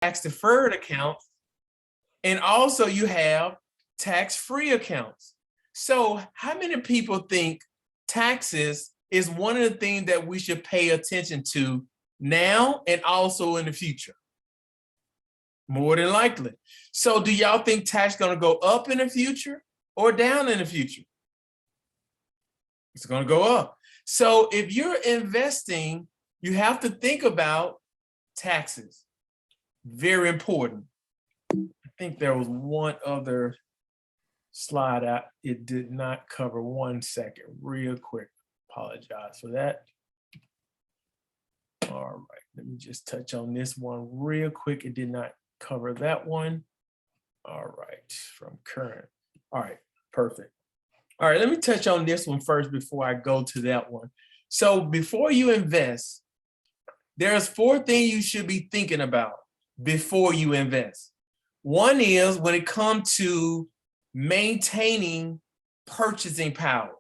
tax deferred accounts, and also you have tax-free accounts. So how many people think taxes is one of the things that we should pay attention to now and also in the future? More than likely. So do y'all think tax is going to go up in the future or down in the future? It's going to go up. So if you're investing, you have to think about taxes. Very important. I think there was one other slide out. It did not cover. 1 second, real quick. Apologize for that. All right, let me just touch on this one real quick. It did not cover that one. All right, from current. All right, perfect. All right, let me touch on this one first before I go to that one. So before you invest, there's 4 things you should be thinking about before you invest. One is when it comes to maintaining purchasing power.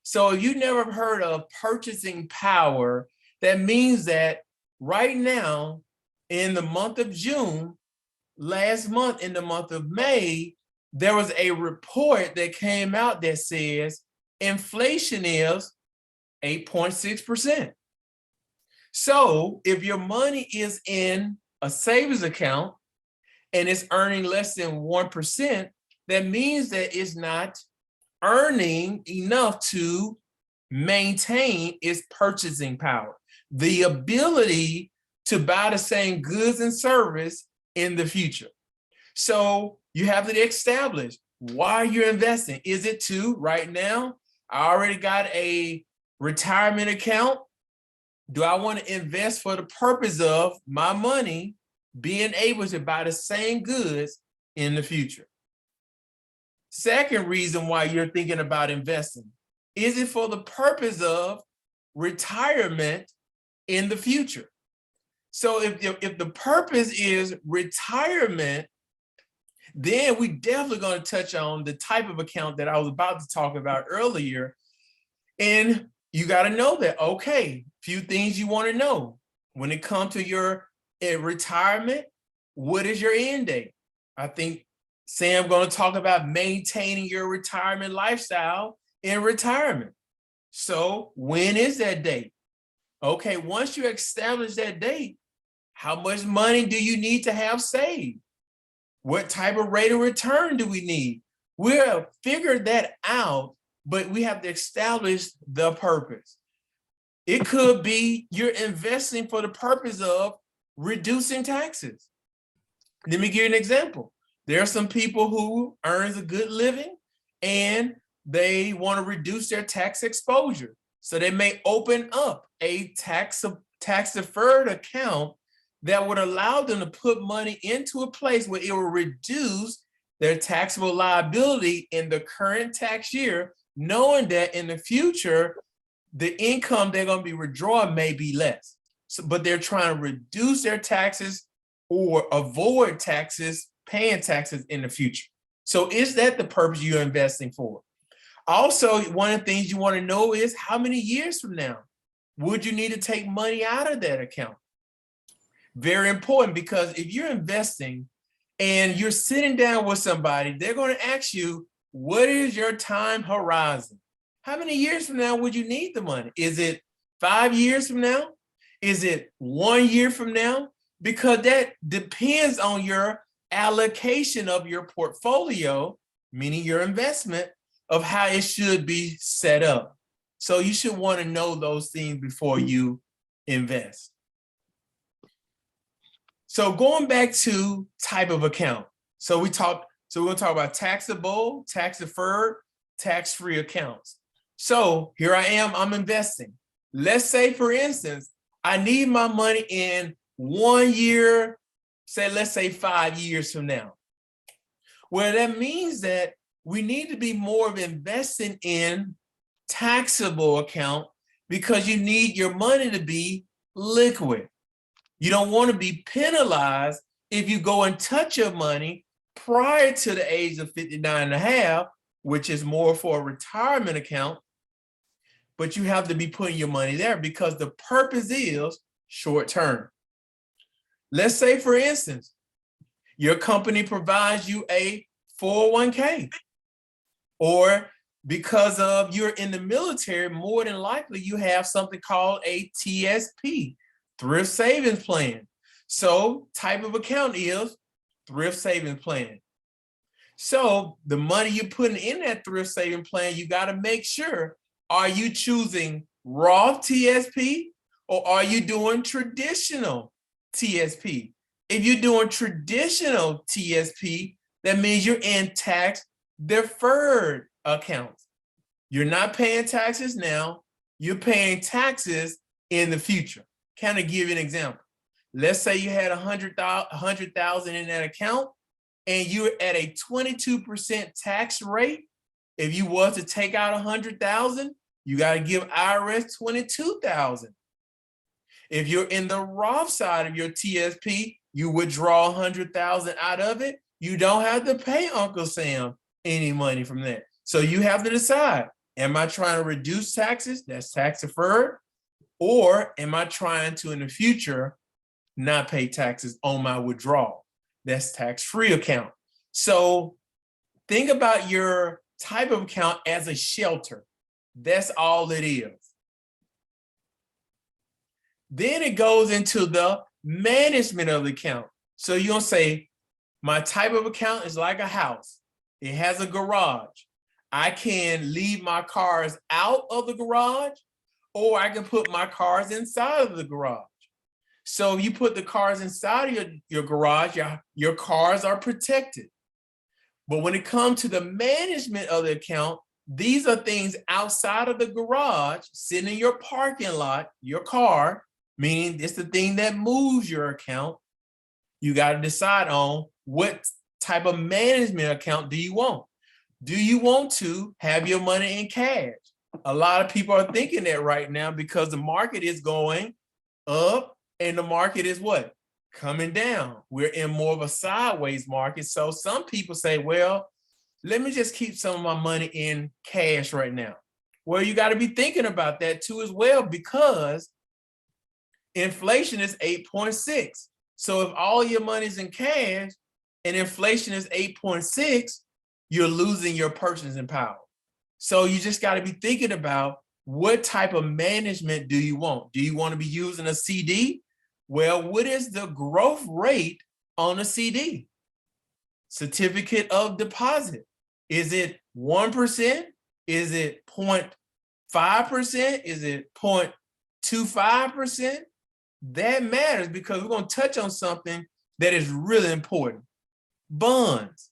So if you never heard of purchasing power, that means that right now in the month of June, last month in the month of May, there was a report that came out that says inflation is 8.6%. So if your money is in a savings account and it's earning less than 1%, that means that it's not earning enough to maintain its purchasing power, the ability to buy the same goods and service in the future. So you have to establish why you're investing. Is it to right now, I already got a retirement account. Do I want to invest for the purpose of my money being able to buy the same goods in the future? Second reason why you're thinking about investing, is it for the purpose of retirement in the future? So if the purpose is retirement, then we definitely going to touch on the type of account that I was about to talk about earlier. And you got to know that, okay, few things you want to know. When it comes to your retirement, what is your end date? I think Sam going to talk about maintaining your retirement lifestyle in retirement. So when is that date? Okay, once you establish that date, how much money do you need to have saved? What type of rate of return do we need? We'll figure that out, but we have to establish the purpose. It could be you're investing for the purpose of reducing taxes. Let me give you an example. There are some people who earn a good living and they want to reduce their tax exposure. So they may open up a tax deferred account that would allow them to put money into a place where it will reduce their taxable liability in the current tax year, knowing that in the future, the income they're going to be withdrawing may be less. So, but they're trying to reduce their taxes or avoid taxes, paying taxes in the future. So is that the purpose you're investing for? Also, one of the things you want to know is how many years from now would you need to take money out of that account? Very important, because if you're investing and you're sitting down with somebody, they're going to ask you, what is your time horizon? How many years from now would you need the money? Is it 5 years from now? Is it 1 year from now? Because that depends on your allocation of your portfolio, meaning your investment, of how it should be set up. So you should want to know those things before you invest. So going back to type of account. So we're going to talk about taxable, tax deferred, tax-free accounts. So here I am, I'm investing. Let's say, for instance, I need my money in 1 year, let's say 5 years from now. Well, that means that we need to be more of investing in taxable account, because you need your money to be liquid. You don't want to be penalized if you go and touch your money prior to the age of 59 and a half, which is more for a retirement account, but you have to be putting your money there because the purpose is short term. Let's say, for instance, your company provides you a 401k, or because of you're in the military, more than likely you have something called a TSP, thrift savings plan. So type of account is thrift savings plan. So the money you're putting in that thrift saving plan, you got to make sure, are you choosing Roth TSP or are you doing traditional TSP? If you're doing traditional TSP, that means you're in tax deferred accounts. You're not paying taxes now, you're paying taxes in the future. Kind of give you an example. Let's say you had 100,000 in that account and you're at a 22% tax rate. If you was to take out 100,000, you got to give IRS 22,000. If you're in the Roth side of your TSP, you withdraw 100,000 out of it, you don't have to pay Uncle Sam any money from that. So you have to decide, am I trying to reduce taxes? That's tax deferred. Or am I trying to, in the future, not pay taxes on my withdrawal? That's tax-free account. So think about your type of account as a shelter. That's all it is. Then it goes into the management of the account. So you're gonna say, my type of account is like a house. It has a garage. I can leave my cars out of the garage, or I can put my cars inside of the garage. So if you put the cars inside of your garage, your cars are protected. But when it comes to the management of the account, these are things outside of the garage, sitting in your parking lot, your car, meaning it's the thing that moves your account. You got to decide on what type of management account do you want. Do you want to have your money in cash? A lot of people are thinking that right now because the market is going up and the market is what? Coming down. We're in more of a sideways market. So some people say, well, let me just keep some of my money in cash right now. Well, you got to be thinking about that too as well, because inflation is 8.6. So if all your money is in cash and inflation is 8.6, you're losing your purchasing power. So you just got to be thinking about, what type of management do you want? Do you want to be using a CD? Well, what is the growth rate on a CD? Certificate of deposit. Is it 1%? Is it 0.5%? Is it 0.25%? That matters, because we're going to touch on something that is really important. Bonds.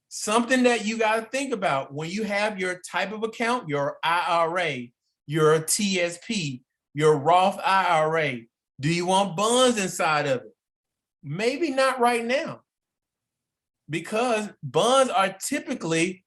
Something that you got to think about when you have your type of account, your IRA, your TSP, your Roth IRA. Do you want bonds inside of it? Maybe not right now, because bonds are typically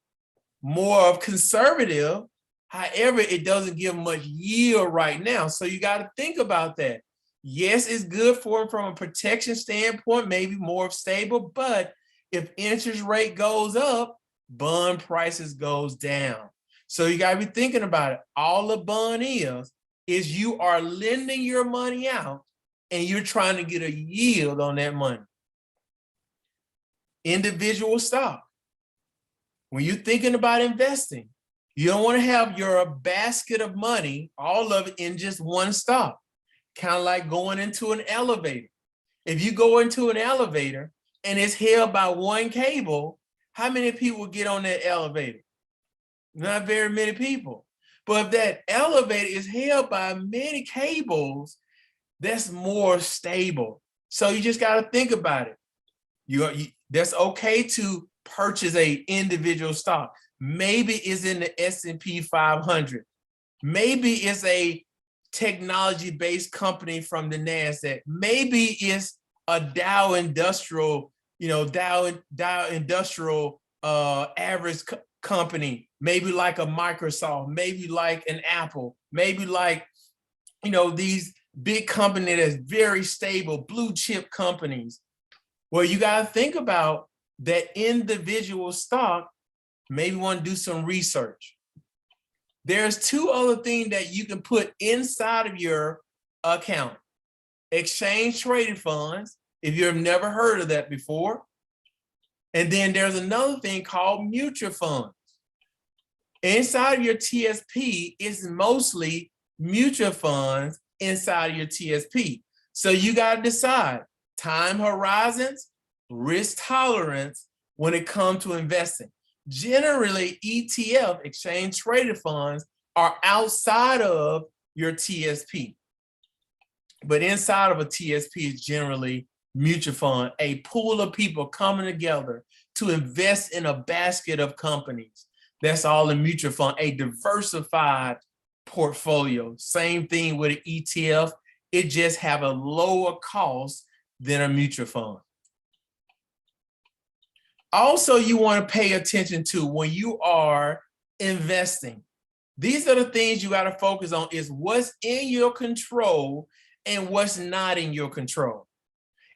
more of conservative. However, it doesn't give much yield right now. So you got to think about that. Yes, it's good for them from a protection standpoint, maybe more stable, but if interest rate goes up, bond prices goes down. So you got to be thinking about it. All a bond is you are lending your money out and you're trying to get a yield on that money. Individual stock. When you're thinking about investing, you don't want to have your basket of money, all of it in just one stock. Kind of like going into an elevator. If you go into an elevator and it's held by one cable, how many people get on that elevator? Not very many people. But if that elevator is held by many cables, that's more stable. So you just got to think about it. That's okay to purchase a individual stock. Maybe it's in the S&P 500. Maybe it's a technology-based company from the NASDAQ. Maybe it's a Dow Industrial, Dow Industrial average company, maybe like a Microsoft, maybe like an Apple, maybe like, these big companies that's very stable, blue chip companies. Well, you got to think about that individual stock. Maybe want to do some research. There's two other things that you can put inside of your account: exchange traded funds if you've never heard of that before. And then there's another thing called mutual funds. Inside of your TSP is mostly mutual funds inside of your TSP. So you got to decide time horizons, risk tolerance when it comes to investing. Generally, ETF, exchange traded funds, are outside of your TSP. But inside of a TSP is generally mutual fund, a pool of people coming together to invest in a basket of companies. That's all in mutual fund, a diversified portfolio. Same thing with an ETF. It just have a lower cost than a mutual fund. Also, you want to pay attention to when you are investing. These are the things you got to focus on, is what's in your control and what's not in your control.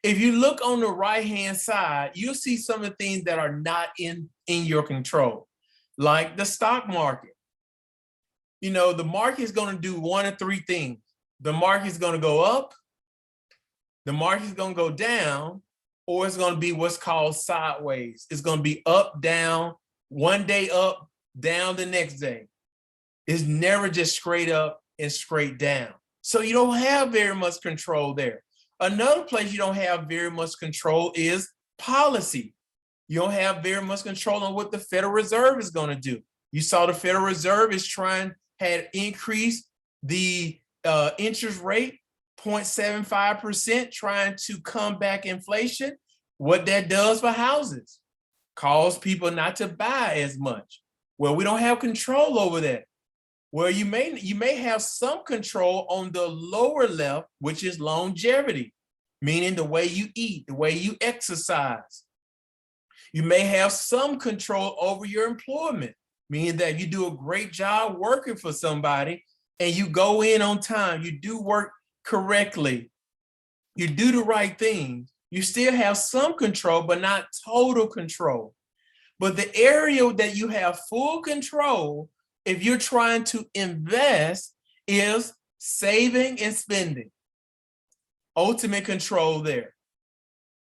If you look on the right-hand side, you'll see some of the things that are not in your control, like the stock market. You know, the market is going to do one of three things. The market is going to go up, the market is going to go down, or it's going to be what's called sideways. It's going to be up, down, one day up, down the next day. It's never just straight up and straight down. So you don't have very much control there. Another place you don't have very much control is policy. You don't have very much control on what the Federal Reserve is going to do. You saw the Federal Reserve had increased the interest rate 0.75%, trying to combat inflation. What that does for houses, cause people not to buy as much. Well, we don't have control over that. Well, you may have some control on the lower left, which is longevity, meaning the way you eat, the way you exercise. You may have some control over your employment, meaning that you do a great job working for somebody and you go in on time, you do work correctly, you do the right things. You still have some control, but not total control. But the area that you have full control, if you're trying to invest, is saving and spending. Ultimate control there.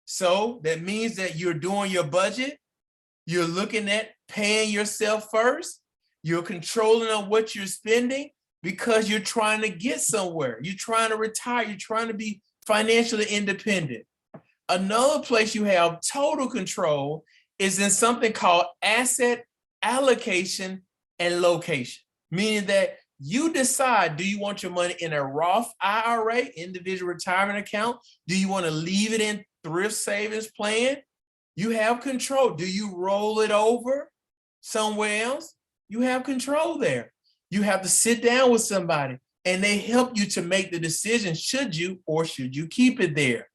So that means that you're doing your budget, you're looking at paying yourself first, you're controlling on what you're spending because you're trying to get somewhere. You're trying to retire, you're trying to be financially independent. Another place you have total control is in something called asset allocation and location, meaning that you decide, do you want your money in a Roth IRA, individual retirement account? Do you want to leave it in thrift savings plan? You have control. Do you roll it over somewhere else? You have control there. You have to sit down with somebody and they help you to make the decision, should you or should you keep it there?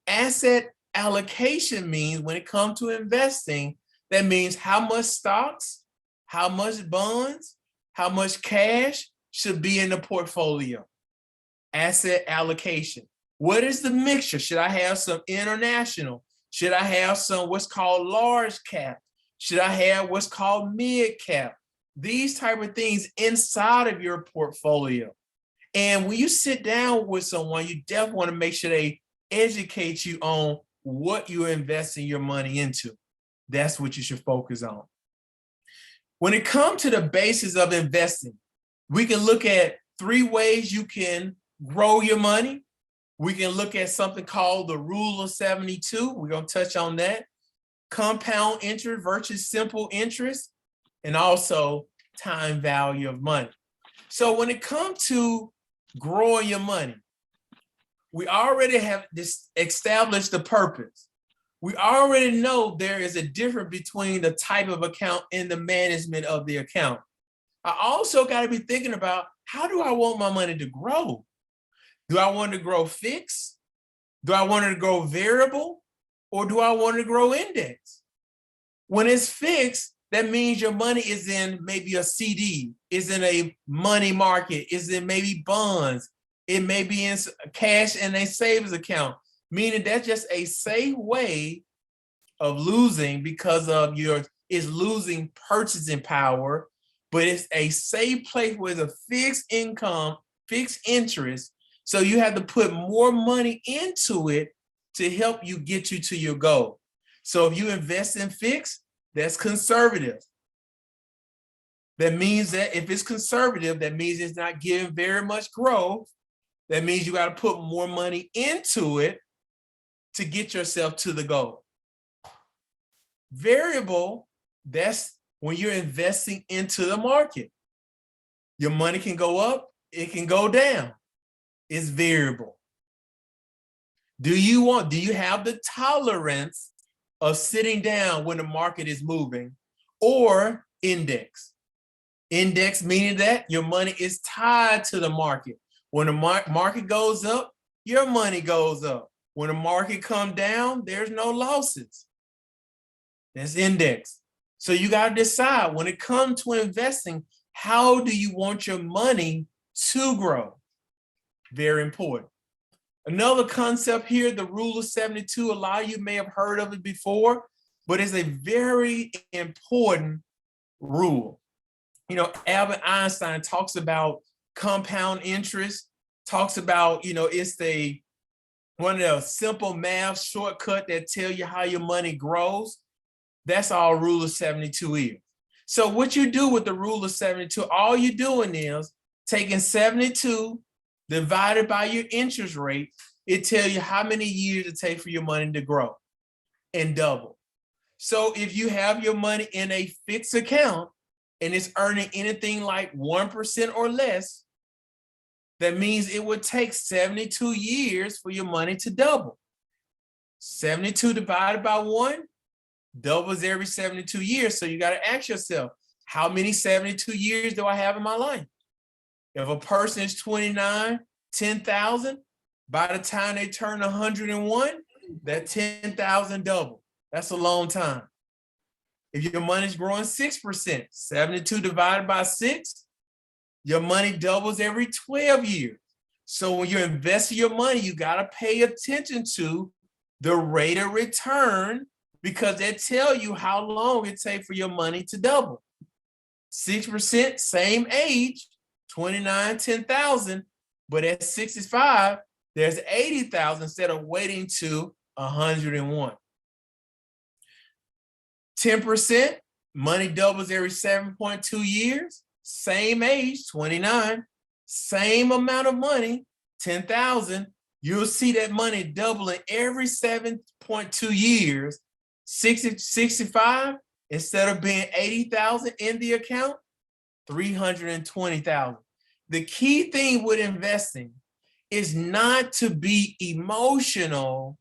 Asset allocation means when it comes to investing, that means how much stocks, how much bonds, how much cash should be in the portfolio. Asset allocation. What is the mixture? Should I have some international? Should I have some what's called large cap? Should I have what's called mid cap? These type of things inside of your portfolio. And when you sit down with someone, you definitely want to make sure they educate you on what you're investing your money into. That's what you should focus on. When it comes to the basis of investing, we can look at 3 ways you can grow your money. We can look at something called the rule of 72. We're going to touch on that. Compound interest versus simple interest, and also time value of money. So when it comes to growing your money, we already have established the purpose. We already know there is a difference between the type of account and the management of the account. I also got to be thinking about, how do I want my money to grow? Do I want to grow fixed? Do I want it to grow variable? Or do I want it to grow index? When it's fixed, that means your money is in maybe a CD, is in a money market, is in maybe bonds. It may be in cash in a savings account, meaning that's just a safe way of losing because of it's losing purchasing power, but it's a safe place with a fixed income, fixed interest. So you have to put more money into it to help you get you to your goal. So if you invest in fixed, that's conservative. That means that if it's conservative, that means it's not giving very much growth. That means you got to put more money into it to get yourself to the goal. Variable, that's when you're investing into the market. Your money can go up, it can go down. It's variable. Do you have the tolerance of sitting down when the market is moving, or index? Index meaning that your money is tied to the market. When the market goes up, your money goes up. When the market comes down, there's no losses. That's index. So you got to decide when it comes to investing, how do you want your money to grow? Very important. Another concept here, the rule of 72, a lot of you may have heard of it before, but it's a very important rule. You know, Albert Einstein talks about compound interest, talks about, it's one of the simple math shortcut that tell you how your money grows. That's all rule of 72 is. So what you do with the rule of 72, all you're doing is taking 72 divided by your interest rate. It tells you how many years it takes for your money to grow and double. So if you have your money in a fixed account and it's earning anything like 1% or less, that means it would take 72 years for your money to double. 72 divided by 1 doubles every 72 years. So you got to ask yourself, how many 72 years do I have in my life? If a person is 29, 10,000, by the time they turn 101, that 10,000 double. That's a long time. If your money's growing 6%, 72 divided by 6, your money doubles every 12 years. So when you're investing your money, you got to pay attention to the rate of return, because they tell you how long it takes for your money to double. 6%, same age, 29, 10,000, but at 65, there's 80,000 instead of waiting to 101. 10%, money doubles every 7.2 years, same age, 29, same amount of money, 10,000. You'll see that money doubling every 7.2 years. 65, instead of being 80,000 in the account, 320,000. The key thing with investing is not to be emotional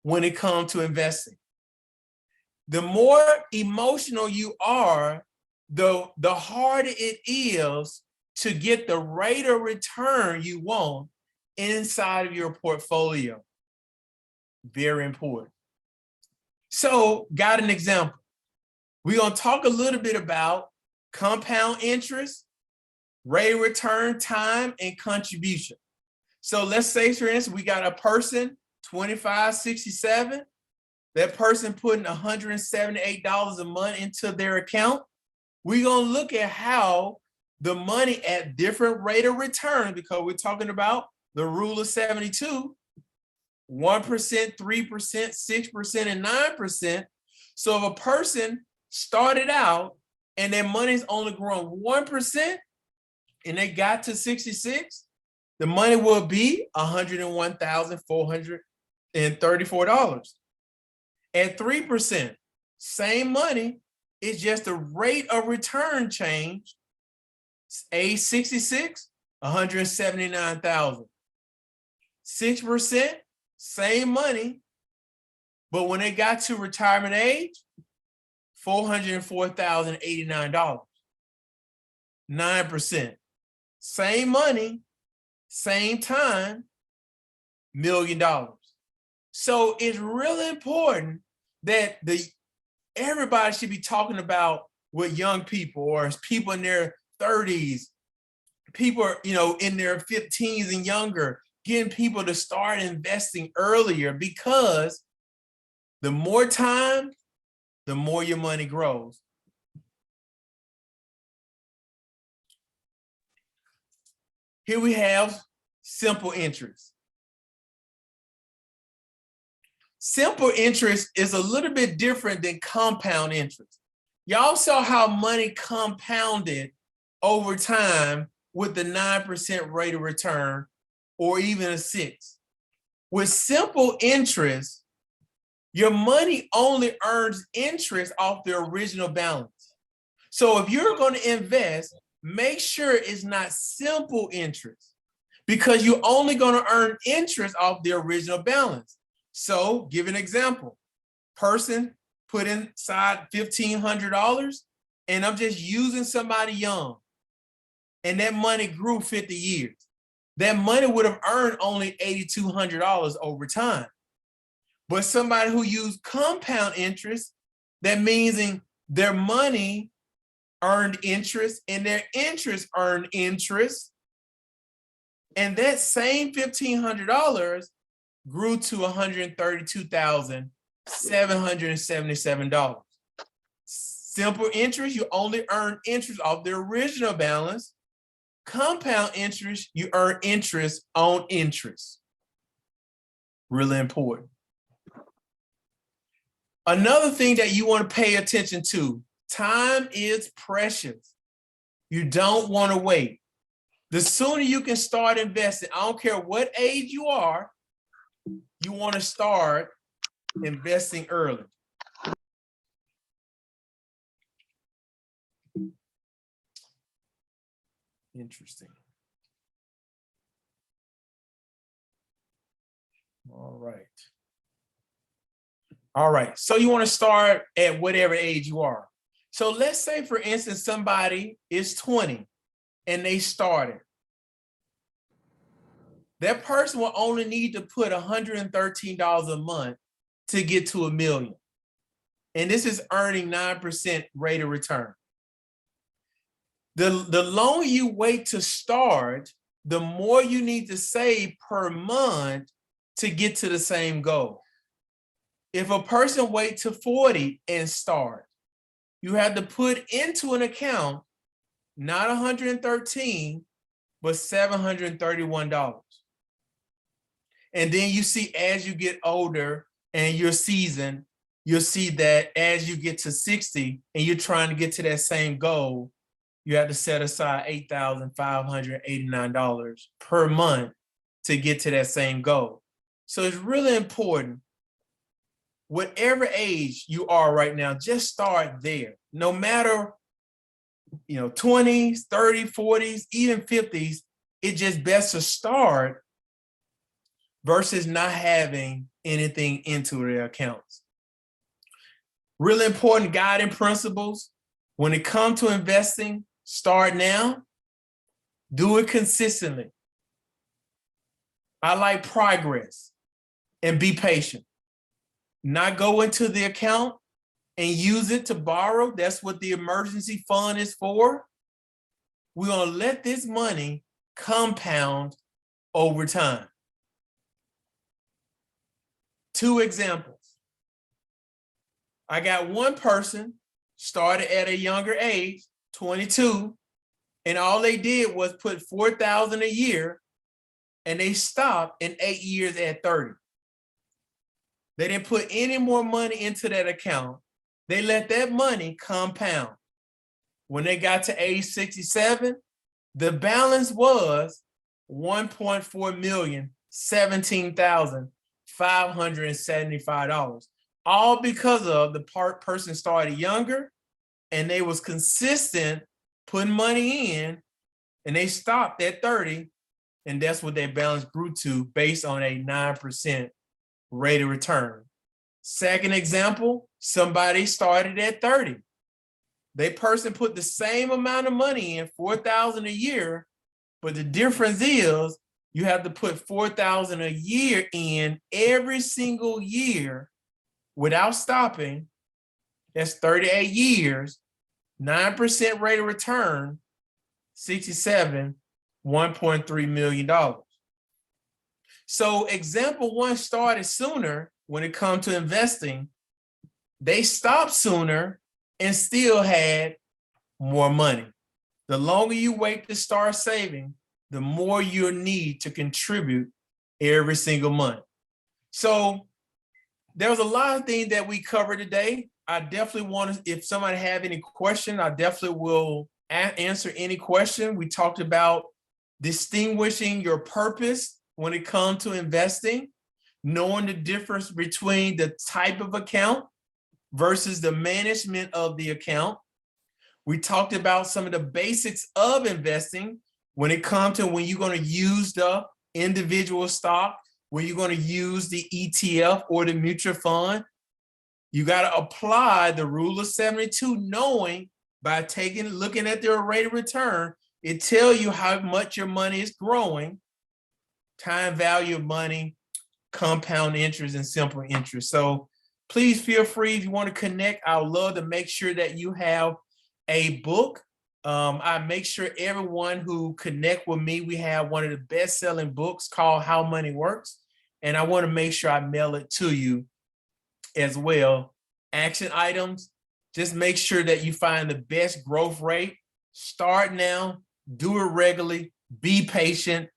when it comes to investing. The more emotional you are, the harder it is to get the rate of return you want inside of your portfolio. Very important. So, got an example. We're going to talk a little bit about compound interest, rate of return, time, and contribution. So let's say, for instance, we got a person, 25, 67. That person putting $178 a month into their account. We're going to look at how the money at different rate of return, because we're talking about the rule of 72, 1%, 3%, 6%, and 9%. So if a person started out and their money's only growing 1% and they got to 66, the money will be $101,434. At 3%, same money, it's just the rate of return change. Age 66, $179,000. 6%, same money, but when they got to retirement age, $404,089. 9%, same money, same time, $1 million. So it's really important that everybody should be talking about with young people or people in their 30s, people in their 15s and younger, getting people to start investing earlier, because the more time, the more your money grows. Here we have simple interest. Simple interest is a little bit different than compound interest. Y'all saw how money compounded over time with the 9% rate of return or even a 6. With simple interest, your money only earns interest off the original balance. So if you're going to invest, make sure it's not simple interest because you're only going to earn interest off the original balance. So give an example. Person put inside $1,500 and I'm just using somebody young and that money grew 50 years. That money would have earned only $8,200 over time. But somebody who used compound interest, that means their money earned interest and their interest earned interest. And that same $1,500 grew to $132,777. Simple interest, you only earn interest off the original balance. Compound interest, you earn interest on interest. Really important. Another thing that you want to pay attention to, time is precious. You don't want to wait. The sooner you can start investing, I don't care what age you are, you want to start investing early. Interesting. All right. All right, so you want to start at whatever age you are. So let's say, for instance, somebody is 20 and they started. That person will only need to put $113 a month to get to $1 million. And this is earning 9% rate of return. The longer you wait to start, the more you need to save per month to get to the same goal. If a person waits to 40 and start, you have to put into an account not 113, but $731. And then you see as you get older and you're seasoned, you'll see that as you get to 60 and you're trying to get to that same goal, you have to set aside $8,589 per month to get to that same goal. So it's really important. Whatever age you are right now, just start there. No matter, 20s, 30s, 40s, even 50s, it's just best to start versus not having anything into their accounts. Really important guiding principles. When it comes to investing, start now, do it consistently. I like progress and be patient. Not go into the account and use it to borrow. That's what the emergency fund is for. We're going to let this money compound over time. 2 examples. I got one person started at a younger age, 22, and all they did was put $4,000 a year, and they stopped in 8 years at 30. They didn't put any more money into that account. They let that money compound. When they got to age 67, the balance was $1.4 million, $17,575, all because of the person started younger and they was consistent putting money in, and they stopped at 30, and that's what their balance grew to based on a 9% rate of return. Second example, somebody started at 30. They person put the same amount of money in, $4,000 a year, but the difference is you have to put $4,000 a year in every single year without stopping. That's 38 years, 9% rate of return, 67, $1.3 million. So example 1 started sooner when it comes to investing. They stopped sooner and still had more money. The longer you wait to start saving, the more you'll need to contribute every single month. So there was a lot of things that we covered today. I definitely want to, if somebody have any question, I definitely will answer any question. We talked about distinguishing your purpose when it comes to investing, knowing the difference between the type of account versus the management of the account. We talked about some of the basics of investing when it comes to when you're going to use the individual stock, when you're going to use the ETF or the mutual fund. You got to apply the rule of 72, knowing by looking at their rate of return, it tells you how much your money is growing, time value of money, compound interest, and simple interest. So please feel free if you want to connect. I would love to make sure that you have a book. I make sure everyone who connect with me, we have one of the best-selling books called How Money Works. And I want to make sure I mail it to you as well. Action items, just make sure that you find the best growth rate. Start now, do it regularly, be patient.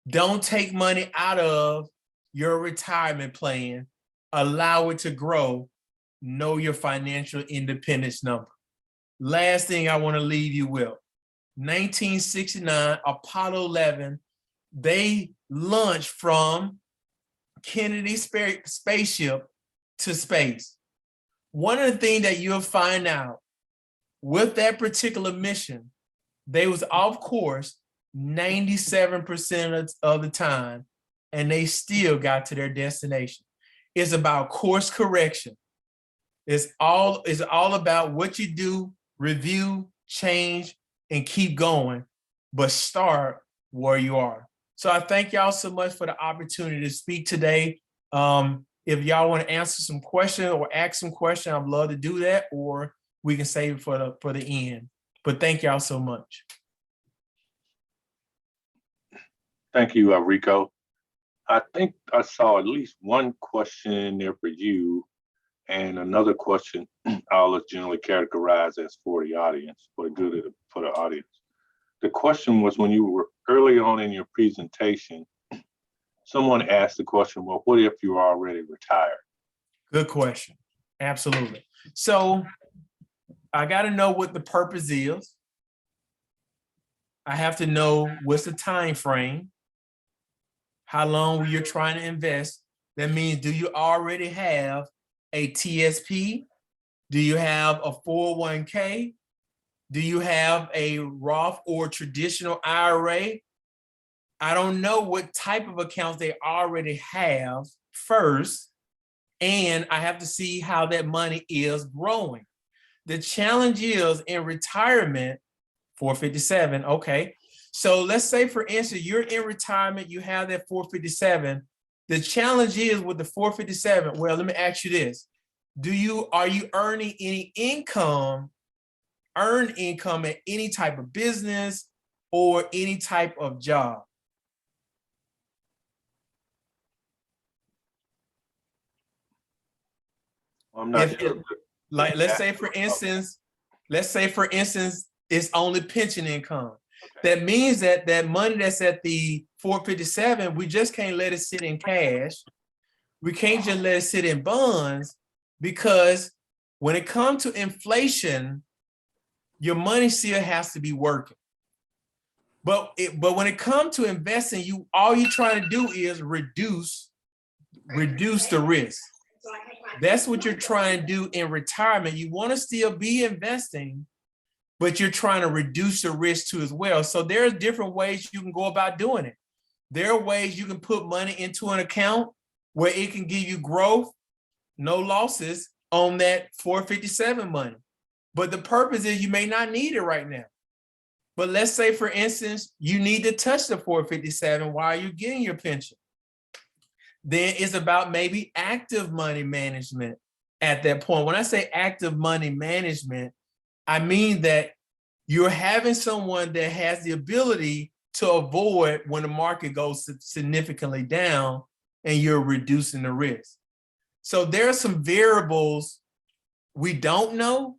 Don't take money out of your retirement plan. Allow it to grow. Know your financial independence number. Last thing I want to leave you with, 1969, Apollo 11, they launched from Kennedy spaceship to space. One of the things that you'll find out with that particular mission, they was off course 97% of the time, and they still got to their destination. It's about course correction. It's all about what you do, review, change, and keep going, but start where you are. So I thank y'all so much for the opportunity to speak today. If y'all want to answer some questions or ask some questions, I'd love to do that, or we can save it for the end. But thank y'all so much. Thank you, Rico. I think I saw at least one question in there for you, and another question I'll generally categorize as for the audience, for the good of the audience. The question was, when you were early on in your presentation, someone asked the question, well, what if you're already retired? Good question. Absolutely. So I got to know what the purpose is. I have to know what's the time frame, how long you're trying to invest. That means, do you already have a TSP? Do you have a 401k? Do you have a Roth or traditional IRA? I don't know what type of accounts they already have first, and I have to see how that money is growing. The challenge is in retirement, 457, okay. So let's say, for instance, you're in retirement, you have that 457. The challenge is with the 457, well, let me ask you this. Are you earning any income, earn income at any type of business or any type of job? I'm not sure. Like, let's say for instance, it's only pension income. Okay. That means that that money that's at the 457, we just can't let it sit in cash. We can't just let it sit in bonds, because when it comes to inflation, your money still has to be working. But when it comes to investing, all you're trying to do is reduce the risk. That's what you're trying to do in retirement. You want to still be investing, but you're trying to reduce the risk too as well. So there are different ways you can go about doing it. There are ways you can put money into an account where it can give you growth, no losses on that 457 money. But the purpose is you may not need it right now. But let's say, for instance, you need to touch the 457 while you're getting your pension. Then it's about maybe active money management at that point. When I say active money management, I mean that you're having someone that has the ability to avoid when the market goes significantly down, and you're reducing the risk. So there are some variables we don't know,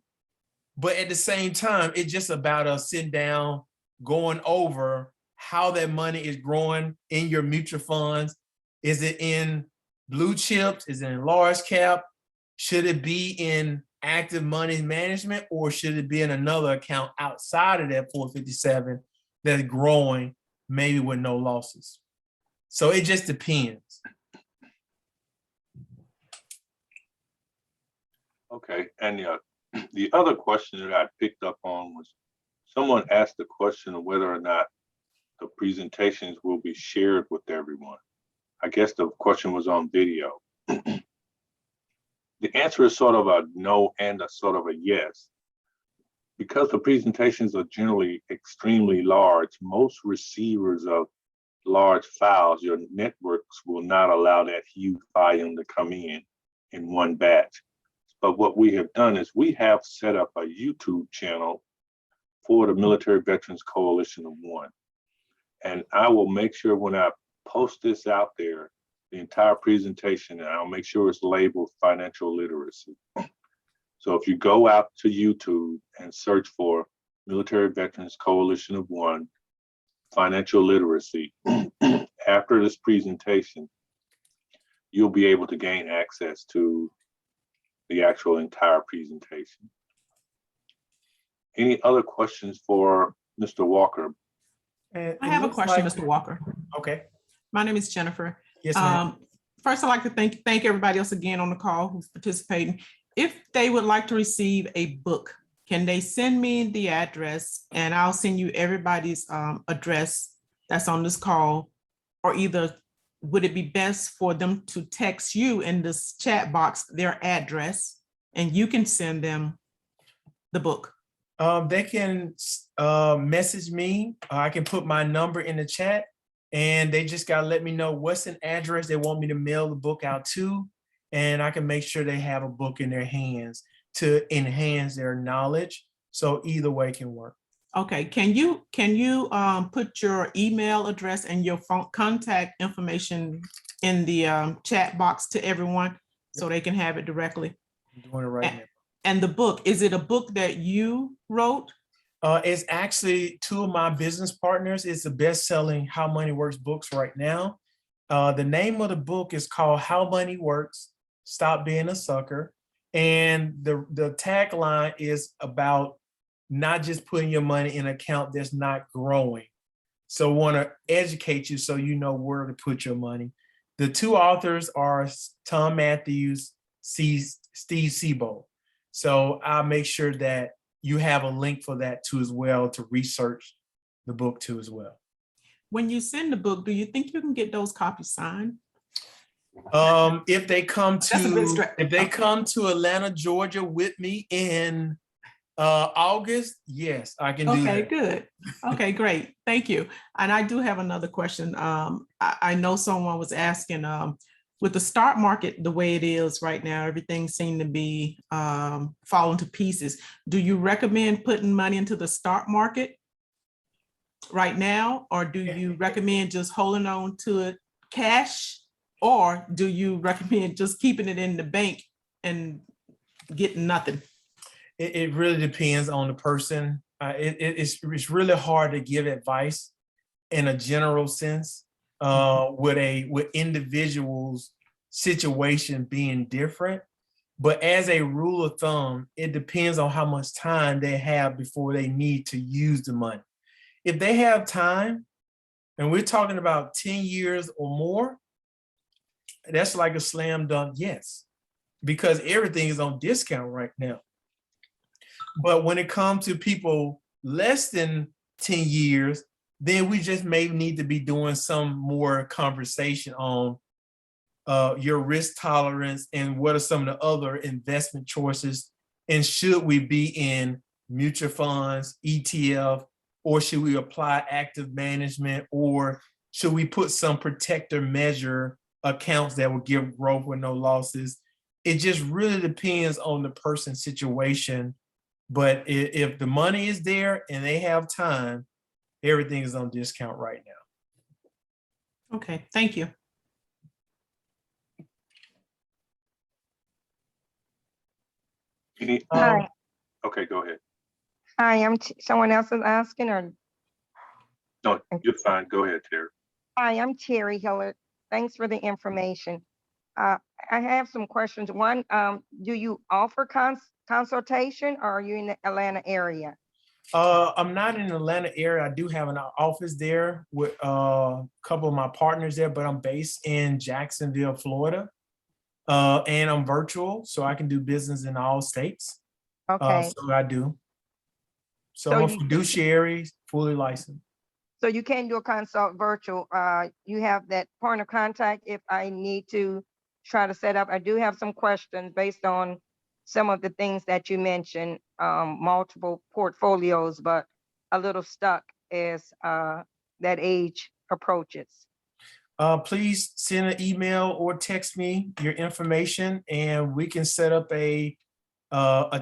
but at the same time, it's just about us sitting down, going over how that money is growing in your mutual funds. Is it in blue chips? Is it in large cap? Should it be in active money management, or should it be in another account outside of that 457 that's growing, maybe with no losses? So it just depends. Okay, and the other question that I picked up on was someone asked the question of whether or not the presentations will be shared with everyone. I guess the question was on video. The answer is sort of a no and a sort of a yes. Because the presentations are generally extremely large, most receivers of large files, your networks will not allow that huge volume to come in one batch. But what we have done is we have set up a YouTube channel for the Military Veterans Coalition of One. And I will make sure when I post this out there, the entire presentation, and I'll make sure it's labeled financial literacy. So if you go out to YouTube and search for Military Veterans Coalition of One, financial literacy, after this presentation, you'll be able to gain access to the actual entire presentation. Any other questions for Mr. Walker? And I it have a looks question, like- Mr. Walker. Okay. My name is Jennifer. Yes, ma'am. First, I'd like to thank everybody else again on the call who's participating. If they would like to receive a book, can they send me the address and I'll send you everybody's address that's on this call? Or either would it be best for them to text you in this chat box their address and you can send them the book? They can message me. I can put my number in the chat, and they just gotta let me know what's an address they want me to mail the book out to, and I can make sure they have a book in their hands to enhance their knowledge. So either way can work. Okay, can you put your email address and your phone contact information in the chat box to everyone so they can have it directly? I'm doing it right now. And the book, is it a book that you wrote? It's actually two of my business partners. It's the best-selling How Money Works books right now. The name of the book is called How Money Works, Stop Being a Sucker. And the tagline is about not just putting your money in an account that's not growing. So want to educate you so you know where to put your money. The two authors are Tom Matthews, Steve Sebo. So I'll make sure that you have a link for that too as well, to research the book too as well. When you send the book, do you think you can get those copies signed? If they come That's a bit to Atlanta, Georgia with me in August, yes, I can do Okay, that. good. Okay, great. Thank you. And I do have another question. I know someone was asking, with the stock market the way it is right now, everything seemed to be falling to pieces. Do you recommend putting money into the stock market right now? Or do you recommend just holding on to it cash? Or do you recommend just keeping it in the bank and getting nothing? It really depends on the person. It's really hard to give advice in a general sense. With individuals' situation being different. But as a rule of thumb, it depends on how much time they have before they need to use the money. If they have time, and we're talking about 10 years or more, that's like a slam dunk yes, because everything is on discount right now. But when it comes to people less than 10 years, then we just may need to be doing some more conversation on your risk tolerance and what are some of the other investment choices. And should we be in mutual funds, ETF, or should we apply active management, or should we put some protector measure accounts that will give growth with no losses? It just really depends on the person's situation. But if the money is there and they have time, everything is on discount right now. Okay, thank you. Hi. Okay, go ahead. Hi, someone else is asking, or No, you're fine. Go ahead, Terry. hi, I'm Terry Hillard. Thanks for the information. I have some questions. One, do you offer consultation or are you in the Atlanta area? I'm not in the Atlanta area. I do have an office there with a couple of my partners there, but I'm based in Jacksonville, Florida. And I'm virtual, so I can do business in all states. Okay, So I do. So So I'm a you- fiduciary, fully licensed. so you can do a consult virtual. You have that point of contact if I need to try to set up. I do have some questions based on some of the things that you mentioned, multiple portfolios, but a little stuck as that age approaches. Please send an email or text me your information and we can set up a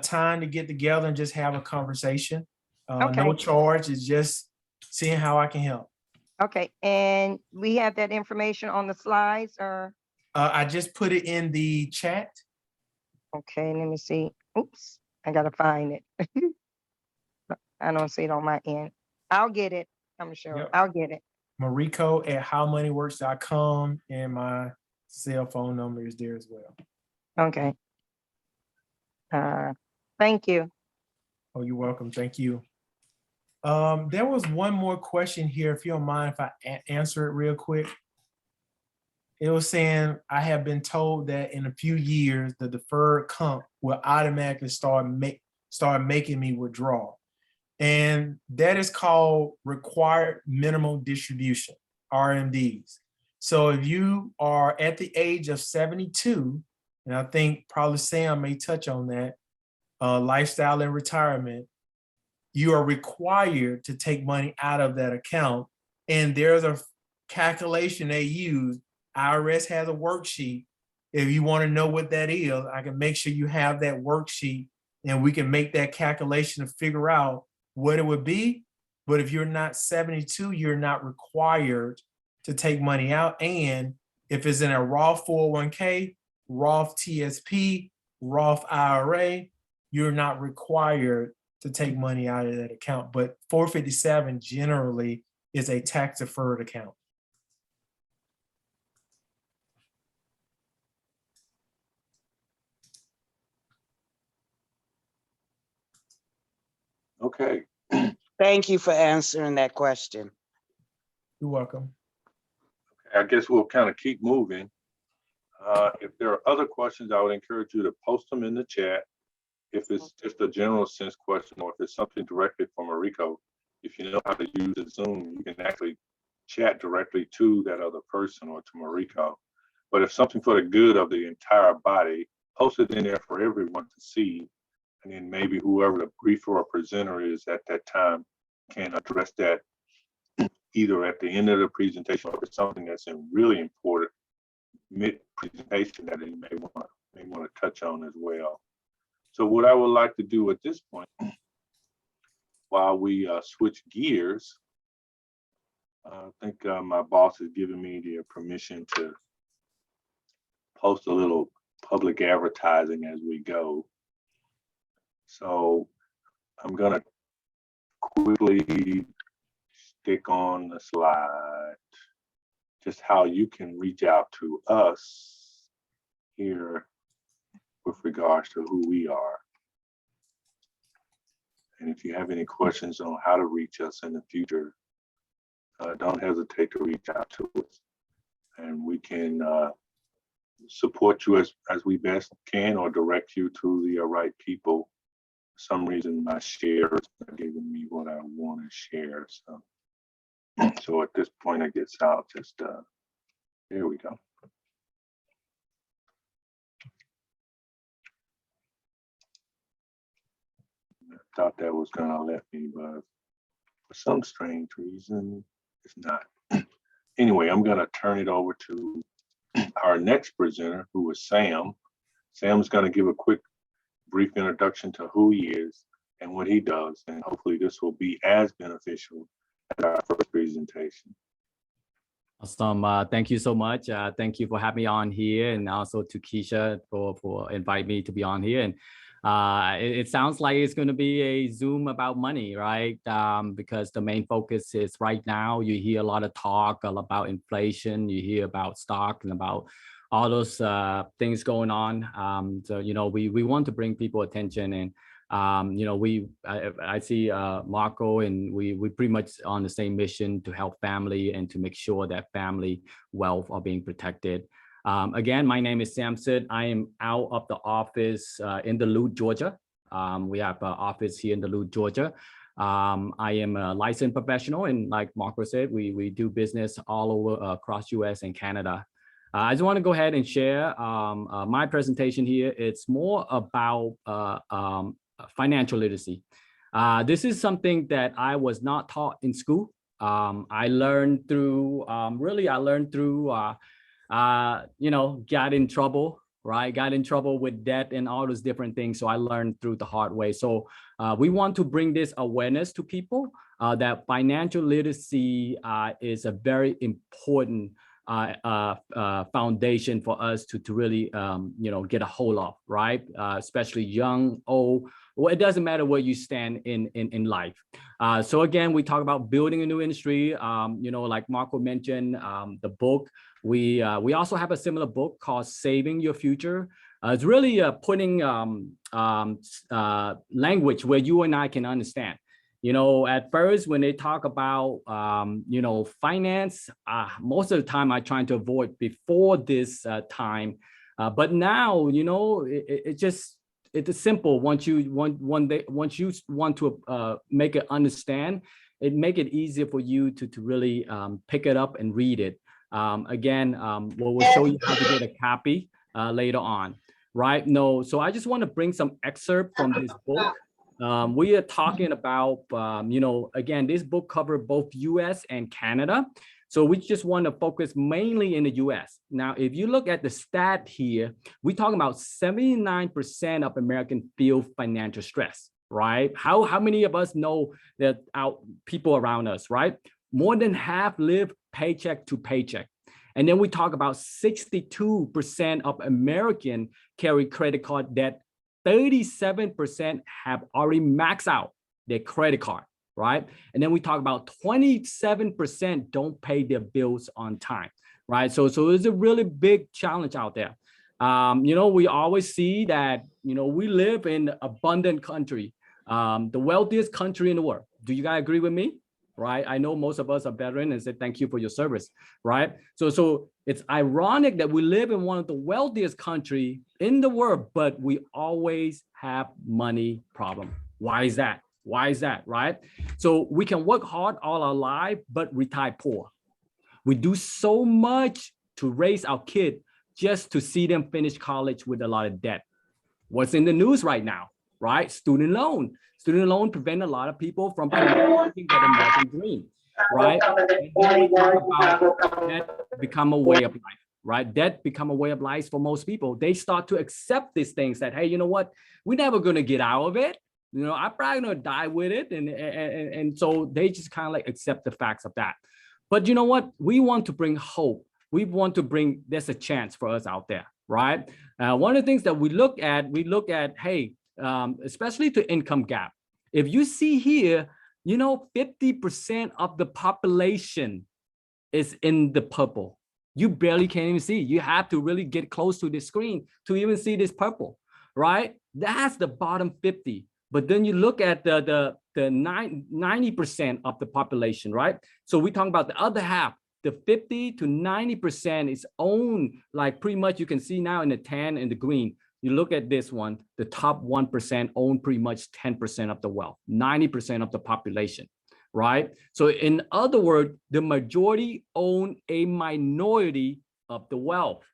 time to get together and just have a conversation. No Okay. charge, it's just seeing how I can help. Okay, and we have that information on the slides or, I just put it in the chat. okay, let me see. Oops, I gotta find it. I don't see it on my end. I'll get it, I'm sure. Yep. I'll get it. Mariko@howmoneyworks.com and my cell phone number is there as well. Okay. Thank you. Oh, you're welcome. Thank you. There was one more question here, if you don't mind if I answer it real quick. It was saying, I have been told that in a few years, the deferred comp will automatically start making me withdraw. And that is called required minimum distribution, RMDs. So if you are at the age of 72, and I think probably Sam may touch on that, lifestyle and retirement, you are required to take money out of that account. And there's a calculation they use. IRS has a worksheet. If you want to know what that is, I can make sure you have that worksheet and we can make that calculation to figure out what it would be. But if you're not 72, you're not required to take money out. And if it's in a Roth 401k, Roth TSP, Roth IRA, you're not required to take money out of that account. But 457 generally is a tax deferred account. Okay, Thank you for answering that question. You're welcome. I guess we'll kind of keep moving. If there are other questions, I would encourage you to post them in the chat. If it's just a general sense question, or if it's something directly from Mariko, if you know how to use the Zoom, you can actually chat directly to that other person or to Mariko. But if something for the good of the entire body, post it in there for everyone to see. And then maybe whoever the briefer or presenter is at that time can address that either at the end of the presentation or if it's something that's really important mid-presentation that you may want to touch on as well. So what I would like to do at this point, while we switch gears, I think my boss has given me the permission to post a little public advertising as we go. So I'm gonna quickly stick on the slide just how you can reach out to us here with regards to who we are. And if you have any questions on how to reach us in the future, don't hesitate to reach out to us. And we can support you as we best can or direct you to the right people. For some reason, my share is not giving me what I want to share. So at this point, I guess I'll just, there we go. I thought that was gonna let me, but for some strange reason, it's not. Anyway, I'm gonna turn it over to our next presenter, who is Sam. Sam's gonna give a quick, brief introduction to who he is and what he does, and hopefully this will be as beneficial as our first presentation. Awesome. Thank you so much. Thank you for having me on here, and also to Keisha for inviting me to be on here. And it sounds like it's going to be a Zoom about money, right? Because the main focus is right now, you hear a lot of talk about inflation, you hear about stock and about all those things going on. So, you know, we want to bring people attention, and you know, I see Marco, and we pretty much on the same mission to help family and to make sure that family wealth are being protected. Again, my name is Samson. I am out of the office in Duluth, Georgia. We have an office here in Duluth, Georgia. I am a licensed professional, and like Marco said, we do business all over across US and Canada. I just want to go ahead and share my presentation here. It's more about financial literacy. This is something that I was not taught in school. I learned through, you know, got in trouble, right? Got in trouble with debt and all those different things. So I learned through the hard way. So we want to bring this awareness to people that financial literacy is a very important foundation for us to really, you know, get a hold of, right? Especially young, old, well, it doesn't matter where you stand in life. So again, we talk about building a new industry. You know, like Marco mentioned, the book. We also have a similar book called Saving Your Future. It's really putting language where you and I can understand. You know, at first, when they talk about, you know, finance, most of the time I try to avoid before this time. But now, you know, it's simple. Once you want to make it understand, it make it easier for you to really pick it up and read it. Again, we'll show you how to get a copy later on, right? No, so I just want to bring some excerpt from this book. We are talking about, you know, again, this book covers both US and Canada. So we just want to focus mainly in the US. Now, if you look at the stat here, we're talking about 79% of Americans feel financial stress, right? How many of us know that our people around us, right? More than half live paycheck to paycheck. And then we talk about 62% of Americans carry credit card debt. 37% have already maxed out their credit card, right? And then we talk about 27% don't pay their bills on time, right? So it's a really big challenge out there. You know, we always see that, you know, we live in an abundant country, the wealthiest country in the world. Do you guys agree with me? Right? I know most of us are veterans and say thank you for your service, right? So it's ironic that we live in one of the wealthiest countries in the world, but we always have money problem. Why is that? Why is that, right? So we can work hard all our life, but retire poor. We do so much to raise our kid just to see them finish college with a lot of debt. What's in the news right now, right? Student loan. Student loan prevent a lot of people from getting that American dream, right? And then we talk about debt become a way of life, right? Debt become a way of life for most people. They start to accept these things that, hey, you know what? We're never going to get out of it. You know, I'm probably going to die with it. And so they just kind of like accept the facts of that. But you know what? We want to bring hope. We want to bring, there's a chance for us out there, right? One of the things that we look at, hey, especially to income gap. If you see here, you know, 50% of the population is in the purple. You barely can even see. You have to really get close to the screen to even see this purple, right? That's the bottom 50. But then you look at the 90% of the population, right? So we're talking about the other half. The 50 to 90% is owned, like pretty much you can see now in the tan and the green. You look at this one, the top 1% own pretty much 10% of the wealth, 90% of the population, right? So in other words, the majority own a minority of the wealth,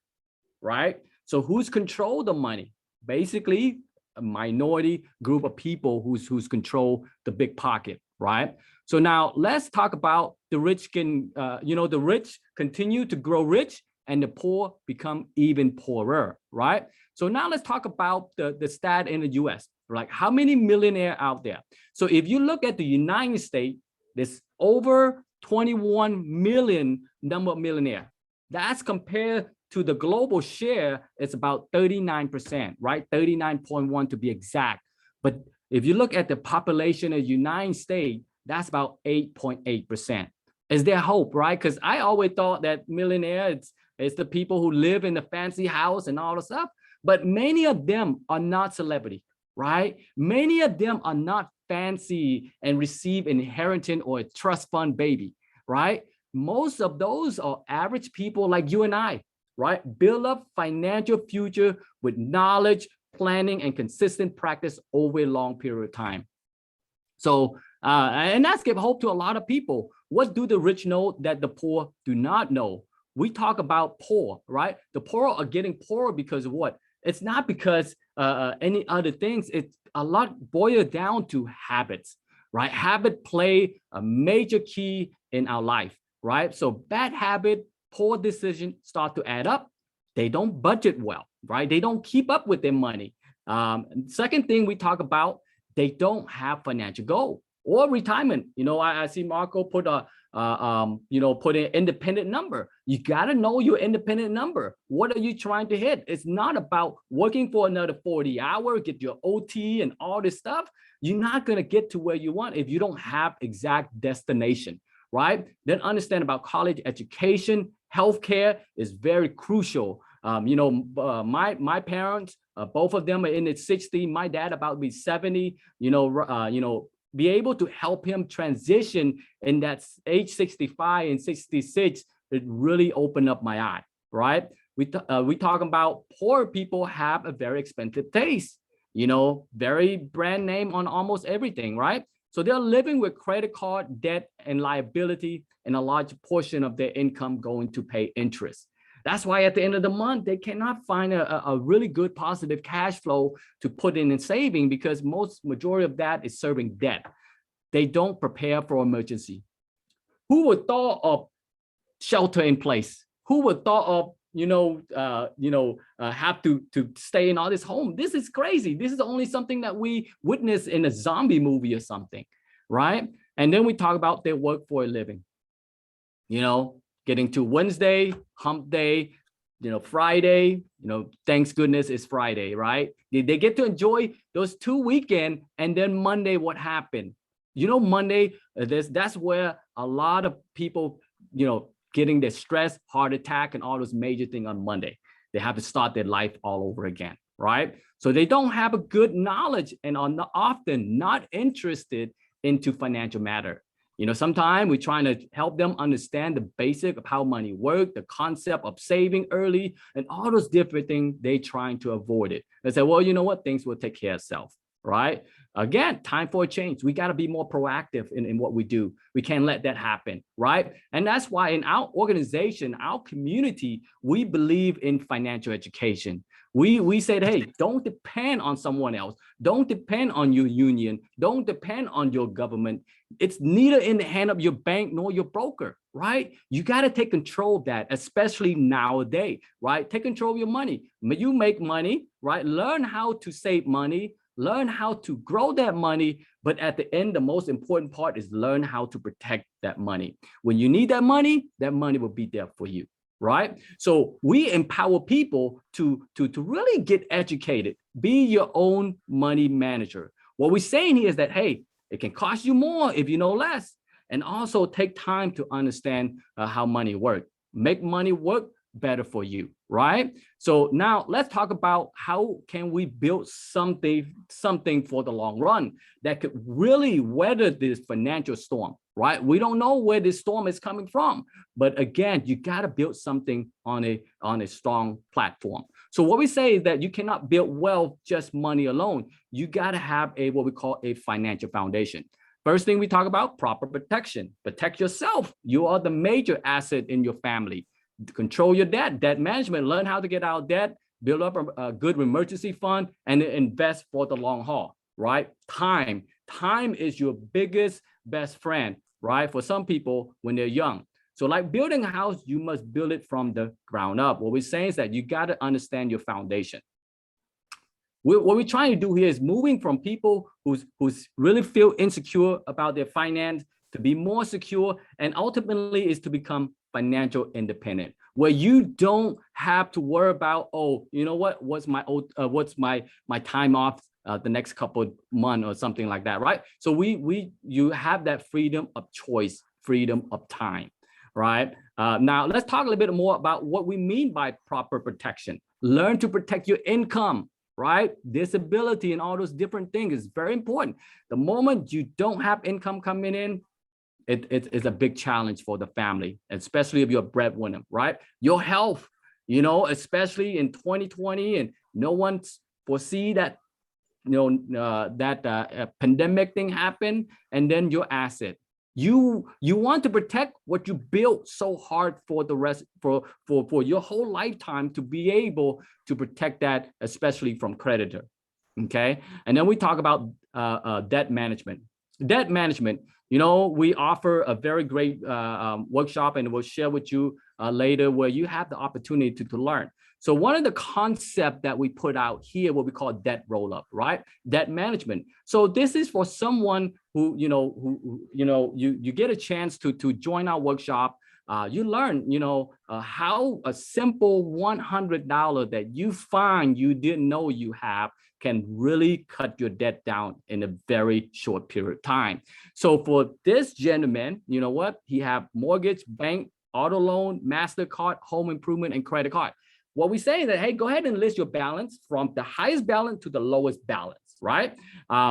right? So who's control the money? Basically, a minority group of people who's control the big pocket, right? So now let's talk about the rich can, you know, the rich continue to grow rich and the poor become even poorer, right? So now let's talk about the stat in the US, like how many millionaires out there? So if you look at the United States, there's over 21 million number of millionaires. That's compared to the global share, it's about 39%, right? 39.1 to be exact. But if you look at the population of the United States, that's about 8.8%. Is there hope, right? Because I always thought that millionaires, It's the people who live in the fancy house and all the stuff. But many of them are not celebrity, right? Many of them are not fancy and receive inheritance or a trust fund baby, right? Most of those are average people like you and I, right? Build up financial future with knowledge, planning, and consistent practice over a long period of time. So, and that's give hope to a lot of people. What do the rich know that the poor do not know? We talk about poor, right? The poor are getting poorer because of what? It's not because any other things. It's a lot boiled down to habits, right? Habit play a major key in our life, right? So bad habit, poor decision start to add up. They don't budget well, right? They don't keep up with their money. Second thing we talk about, they don't have financial goal or retirement. You know, I see Marco put put an independent number. You got to know your independent number. What are you trying to hit? It's not about working for another 40 hours, get your OT and all this stuff. You're not going to get to where you want if you don't have exact destination, right? Then understand about college education, healthcare is very crucial. My parents, both of them are in their 60s. My dad about to be 70. Be able to help him transition in that age 65 and 66. It really opened up my eye, right? We talk about poor people have a very expensive taste. Very brand name on almost everything, right? So they're living with credit card debt and liability, and a large portion of their income going to pay interest. That's why at the end of the month, they cannot find a really good positive cash flow to put in saving, because majority of that is serving debt. They don't prepare for emergency. Who would thought of shelter in place? Who would thought of have to stay in all this home? This is crazy. This is only something that we witness in a zombie movie or something, right? And then we talk about their work for a living. Getting to Wednesday, hump day, Friday, thanks goodness it's Friday, right? They get to enjoy those 2 weekends, and then Monday, what happened? Monday, that's where a lot of people, getting their stress, heart attack, and all those major things on Monday. They have to start their life all over again, right? So they don't have a good knowledge and are often not interested into financial matter. Sometimes we're trying to help them understand the basic of how money works, the concept of saving early, and all those different things. They're trying to avoid it. They say, well, you know what? Things will take care of itself, right? Again, time for a change. We got to be more proactive in what we do. We can't let that happen, right? And that's why in our organization, our community, we believe in financial education. We said, hey, don't depend on someone else. Don't depend on your union. Don't depend on your government. It's neither in the hand of your bank nor your broker, right? You got to take control of that, especially nowadays, right? Take control of your money. You make money, right? Learn how to save money. Learn how to grow that money. But at the end, the most important part is learn how to protect that money. When you need that money will be there for you, right? So we empower people to really get educated, be your own money manager. What we're saying here is that, hey, it can cost you more if you know less, and also take time to understand how money works. Make money work better for you, right? So now let's talk about how can we build something for the long run that could really weather this financial storm, right? We don't know where this storm is coming from, but again, you got to build something on a strong platform. So what we say is that you cannot build wealth just money alone. You got to have what we call a financial foundation. First thing we talk about, proper protection. Protect yourself. You are the major asset in your family. Control your debt management, learn how to get out of debt, build up a good emergency fund, and invest for the long haul, right? Time is your biggest best friend, right? For some people when they're young. So like building a house, you must build it from the ground up. What we're saying is that you got to understand your foundation. What we're trying to do here is moving from people who's really feel insecure about their finance to be more secure, and ultimately is to become financial independent, where you don't have to worry about, oh, you know what, what's my time off the next couple of months or something like that, right? So you have that freedom of choice, freedom of time. right? Now let's talk a little bit more about what we mean by proper protection. Learn to protect your income, right? Disability and all those different things is very important. The moment you don't have income coming in, it's a big challenge for the family, especially if you're a breadwinner, right? Your health, you know, especially in 2020, and no one foresee that, you know, that pandemic thing happened, and then your asset. You want to protect what you built so hard for the rest, for your whole lifetime, to be able to protect that, especially from creditor. Okay, and then we talk about debt management. Debt management, you know, we offer a very great workshop, and we'll share with you later, where you have the opportunity to learn. So one of the concepts that we put out here, what we call debt roll-up, right? Debt management. So this is for someone who, you get a chance to join our workshop. You learn, how a simple $100 that you find you didn't know you have can really cut your debt down in a very short period of time. So for this gentleman, you know what? He have mortgage, bank, auto loan, MasterCard, home improvement, and credit card. What we say is that, hey, go ahead and list your balance from the highest balance to the lowest balance, right?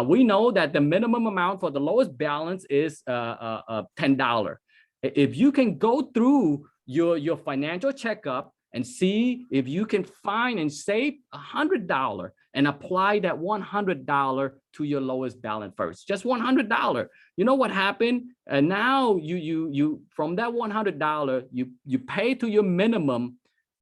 We know that the minimum amount for the lowest balance is $10. If you can go through your financial checkup and see if you can find and save $100 and apply that $100 to your lowest balance first, just $100. You know what happened? And now you from that $100, you pay to your minimum.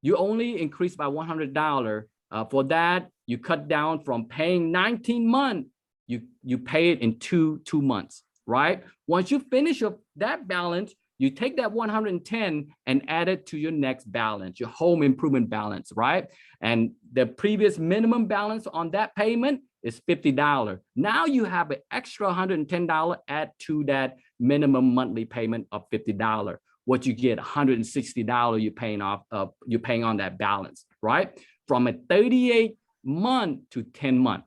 You only increase by $100. For that, you cut down from paying 19 months. You pay it in two months, right? Once you finish that balance, you take that 110 and add it to your next balance, your home improvement balance, right? And the previous minimum balance on that payment is $50. Now you have an extra $110 add to that minimum monthly payment of $50. What you get, $160 you're paying on that balance, right? From a 38 month to 10 month.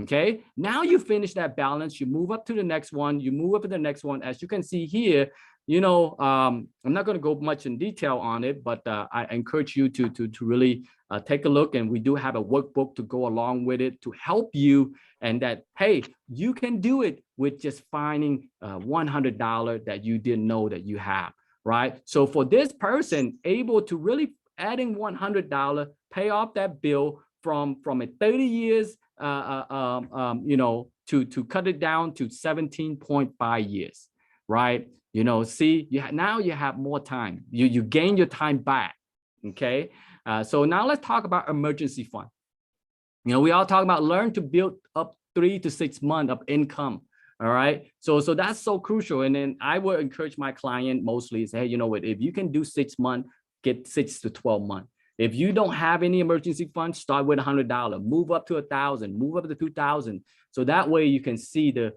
Okay, now you finish that balance, you move up to the next one, you move up to the next one. As you can see here, I'm not going to go much in detail on it, but I encourage you to really take a look. And we do have a workbook to go along with it to help you. And that, hey, you can do it with just finding $100 that you didn't know that you have, right? So for this person, able to really adding $100, pay off that bill from a 30 years, to cut it down to 17.5 years, right? See, now you have more time. You gain your time back. Okay. So now let's talk about emergency fund. We all talk about learn to build up 3 to 6 months of income. All right. So that's so crucial. And then I would encourage my client mostly say, hey, you know what, if you can do 6 months, get 6 to 12 months. If you don't have any emergency funds, start with $100, move up to 1,000, move up to 2,000. So that way you can see the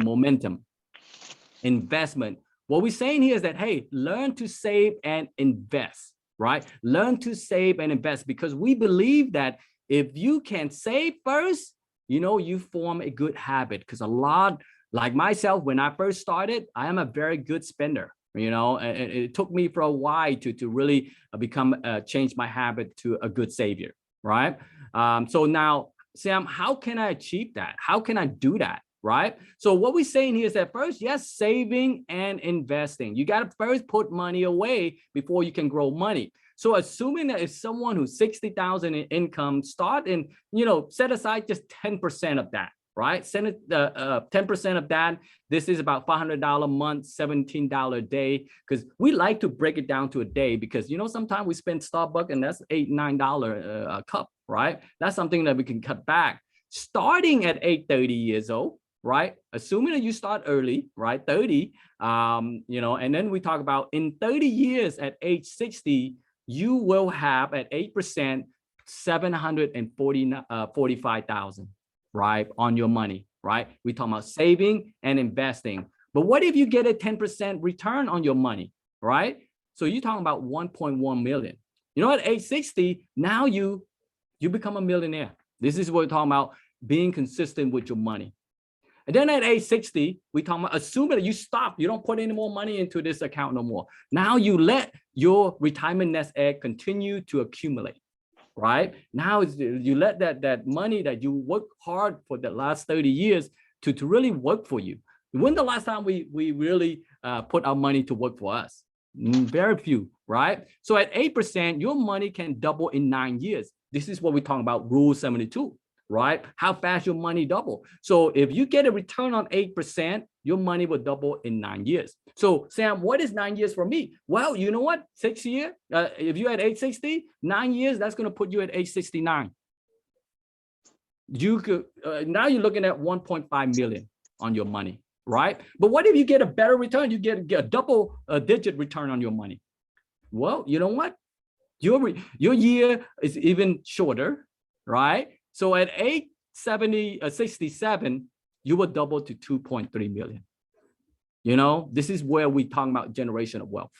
momentum. Investment. What we're saying here is that, hey, learn to save and invest, right? Learn to save and invest, because we believe that if you can save first, you form a good habit. Because a lot, like myself, when I first started, I am a very good spender. It took me for a while to really change my habit to a good savior, right? So now, Sam, how can I achieve that? How can I do that? Right? So what we're saying here is that first, yes, saving and investing. You got to first put money away before you can grow money. So assuming that if someone who's 60,000 in income, start and, set aside just 10% of that, right? Send it 10% of that. This is about $500 a month, $17 a day, because we like to break it down to a day, because, sometimes we spend Starbucks and that's $8, $9 a cup, right? That's something that we can cut back. Starting at 30 years old, right? Assuming that you start early, right? 30, and then we talk about in 30 years at age 60, you will have at 8%, 745,000, right? On your money, right? We talk about saving and investing. But what if you get a 10% return on your money, right? So you're talking about 1.1 million. At age 60, now you become a millionaire. This is what we're talking about, being consistent with your money. And then at age 60, we talk about assuming that you stop, you don't put any more money into this account no more. Now you let your retirement nest egg continue to accumulate, right? Now you let that money that you work hard for the last 30 years to really work for you. When the last time we really put our money to work for us? Very few, right? So at 8%, your money can double in 9 years. This is what we're talking about, Rule 72. Right? How fast your money double. So if you get a return on 8%, your money will double in 9 years. So Sam, what is 9 years for me? Well, you know what? 6 years, if you're at age 60, 9 years, that's going to put you at age 69. You could, now you're looking at 1.5 million on your money, right? But what if you get a better return? You get a double digit return on your money. Well, you know what? Your year is even shorter, right? So at age 67, you will double to 2.3 million. You know, this is where we talk about generation of wealth.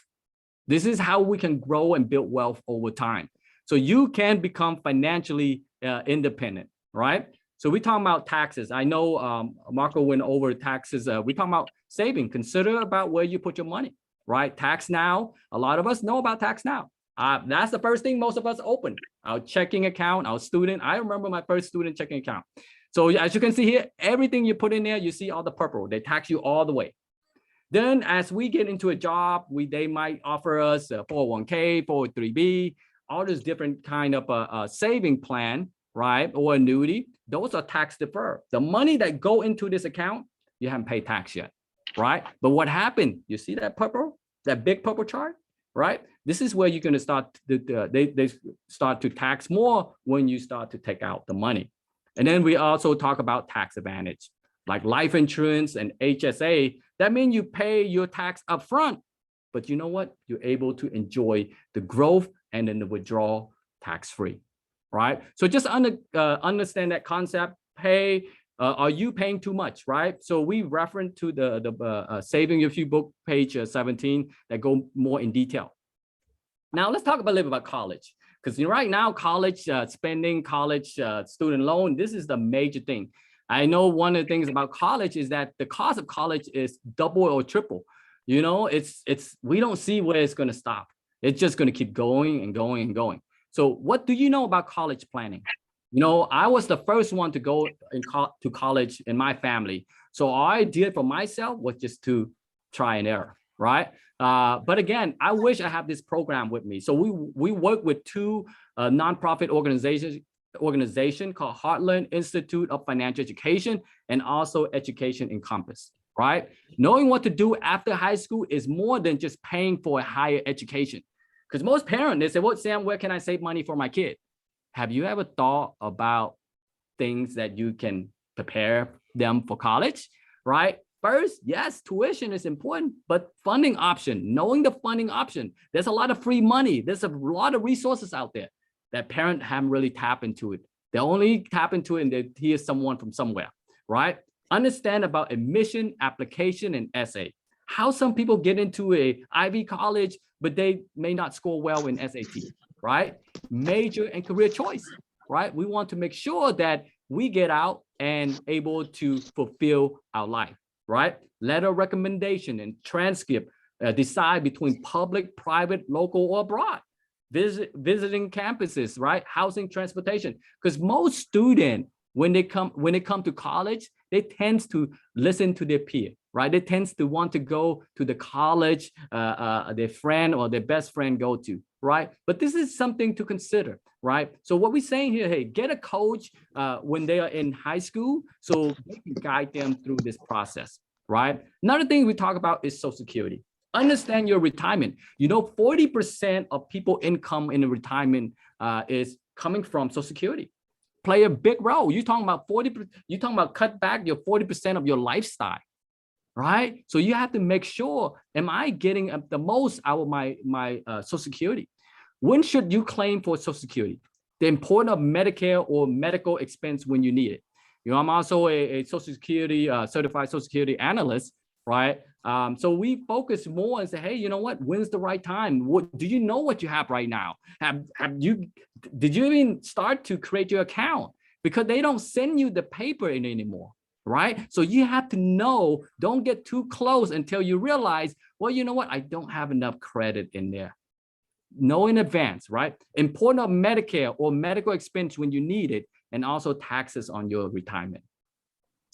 This is how we can grow and build wealth over time. So you can become financially independent, right? So we talk about taxes. I know Marco went over taxes. We talk about saving. Consider about where you put your money, right? Tax Now. A lot of us know about Tax Now. That's the first thing most of us open, our checking account, our student. I remember my first student checking account. So as you can see here, everything you put in there, you see all the purple. They tax you all the way. Then as we get into a job, they might offer us a 401k, 403b, all this different kind of saving plan, right? Or annuity. Those are tax deferred. The money that go into this account, you haven't paid tax yet, right? But what happened? You see that purple, that big purple chart? Right? This is where you're going to start they start to tax more when you start to take out the money. And then we also talk about tax advantage, like life insurance and HSA. That means you pay your tax up front, but you know what? You're able to enjoy the growth and then the withdrawal tax-free, right? So just understand that concept. Are you paying too much, right? So we reference to the Saving Your Few book, page 17, that go more in detail. Now let's talk a little bit about college, because right now college spending, college student loan, this is the major thing. I know one of the things about college is that the cost of college is double or triple. You know, we don't see where it's going to stop. It's just going to keep going and going and going. So what do you know about college planning? You know, I was the first one to go to college in my family. So all I did for myself was just to try and error, right? But again, I wish I have this program with me. So we work with two nonprofit organization called Heartland Institute of Financial Education and also Education Encompass, right? Knowing what to do after high school is more than just paying for a higher education. Because most parents, they say, well, Sam, where can I save money for my kid? Have you ever thought about things that you can prepare them for college, right? First, yes, tuition is important, but funding option, knowing the funding option, there's a lot of free money. There's a lot of resources out there that parents haven't really tapped into it. They only tap into it and they hear someone from somewhere, right? Understand about admission, application, and essay. How some people get into a Ivy college, but they may not score well in SAT, right? Major and career choice, right? We want to make sure that we get out and able to fulfill our life, right? Letter of recommendation and transcript, decide between public, private, local, or abroad. Visiting campuses, right? Housing, transportation. Because most students, when they come to college, they tend to listen to their peer, right? They tend to want to go to the college their friend or their best friend go to, right? But this is something to consider, right? So what we're saying here, hey, get a coach when they are in high school so they can guide them through this process, right? Another thing we talk about is Social Security. Understand your retirement. You know, 40% of people income in the retirement is coming from Social Security. Play a big role. You're talking about 40%, you're talking about cut back your 40% of your lifestyle, right? So you have to make sure, am I getting the most out of my Social Security? When should you claim for Social Security? The importance of Medicare or medical expense when you need it. You know, I'm also a Social Security, certified Social Security analyst, right? So we focus more and say, hey, you know what? When's the right time? What do you know what you have right now? Did you even start to create your account? Because they don't send you the paper in anymore. right? So you have to know, don't get too close until you realize, well, you know what? I don't have enough credit in there. Know in advance, right? Important of Medicare or medical expense when you need it, and also taxes on your retirement.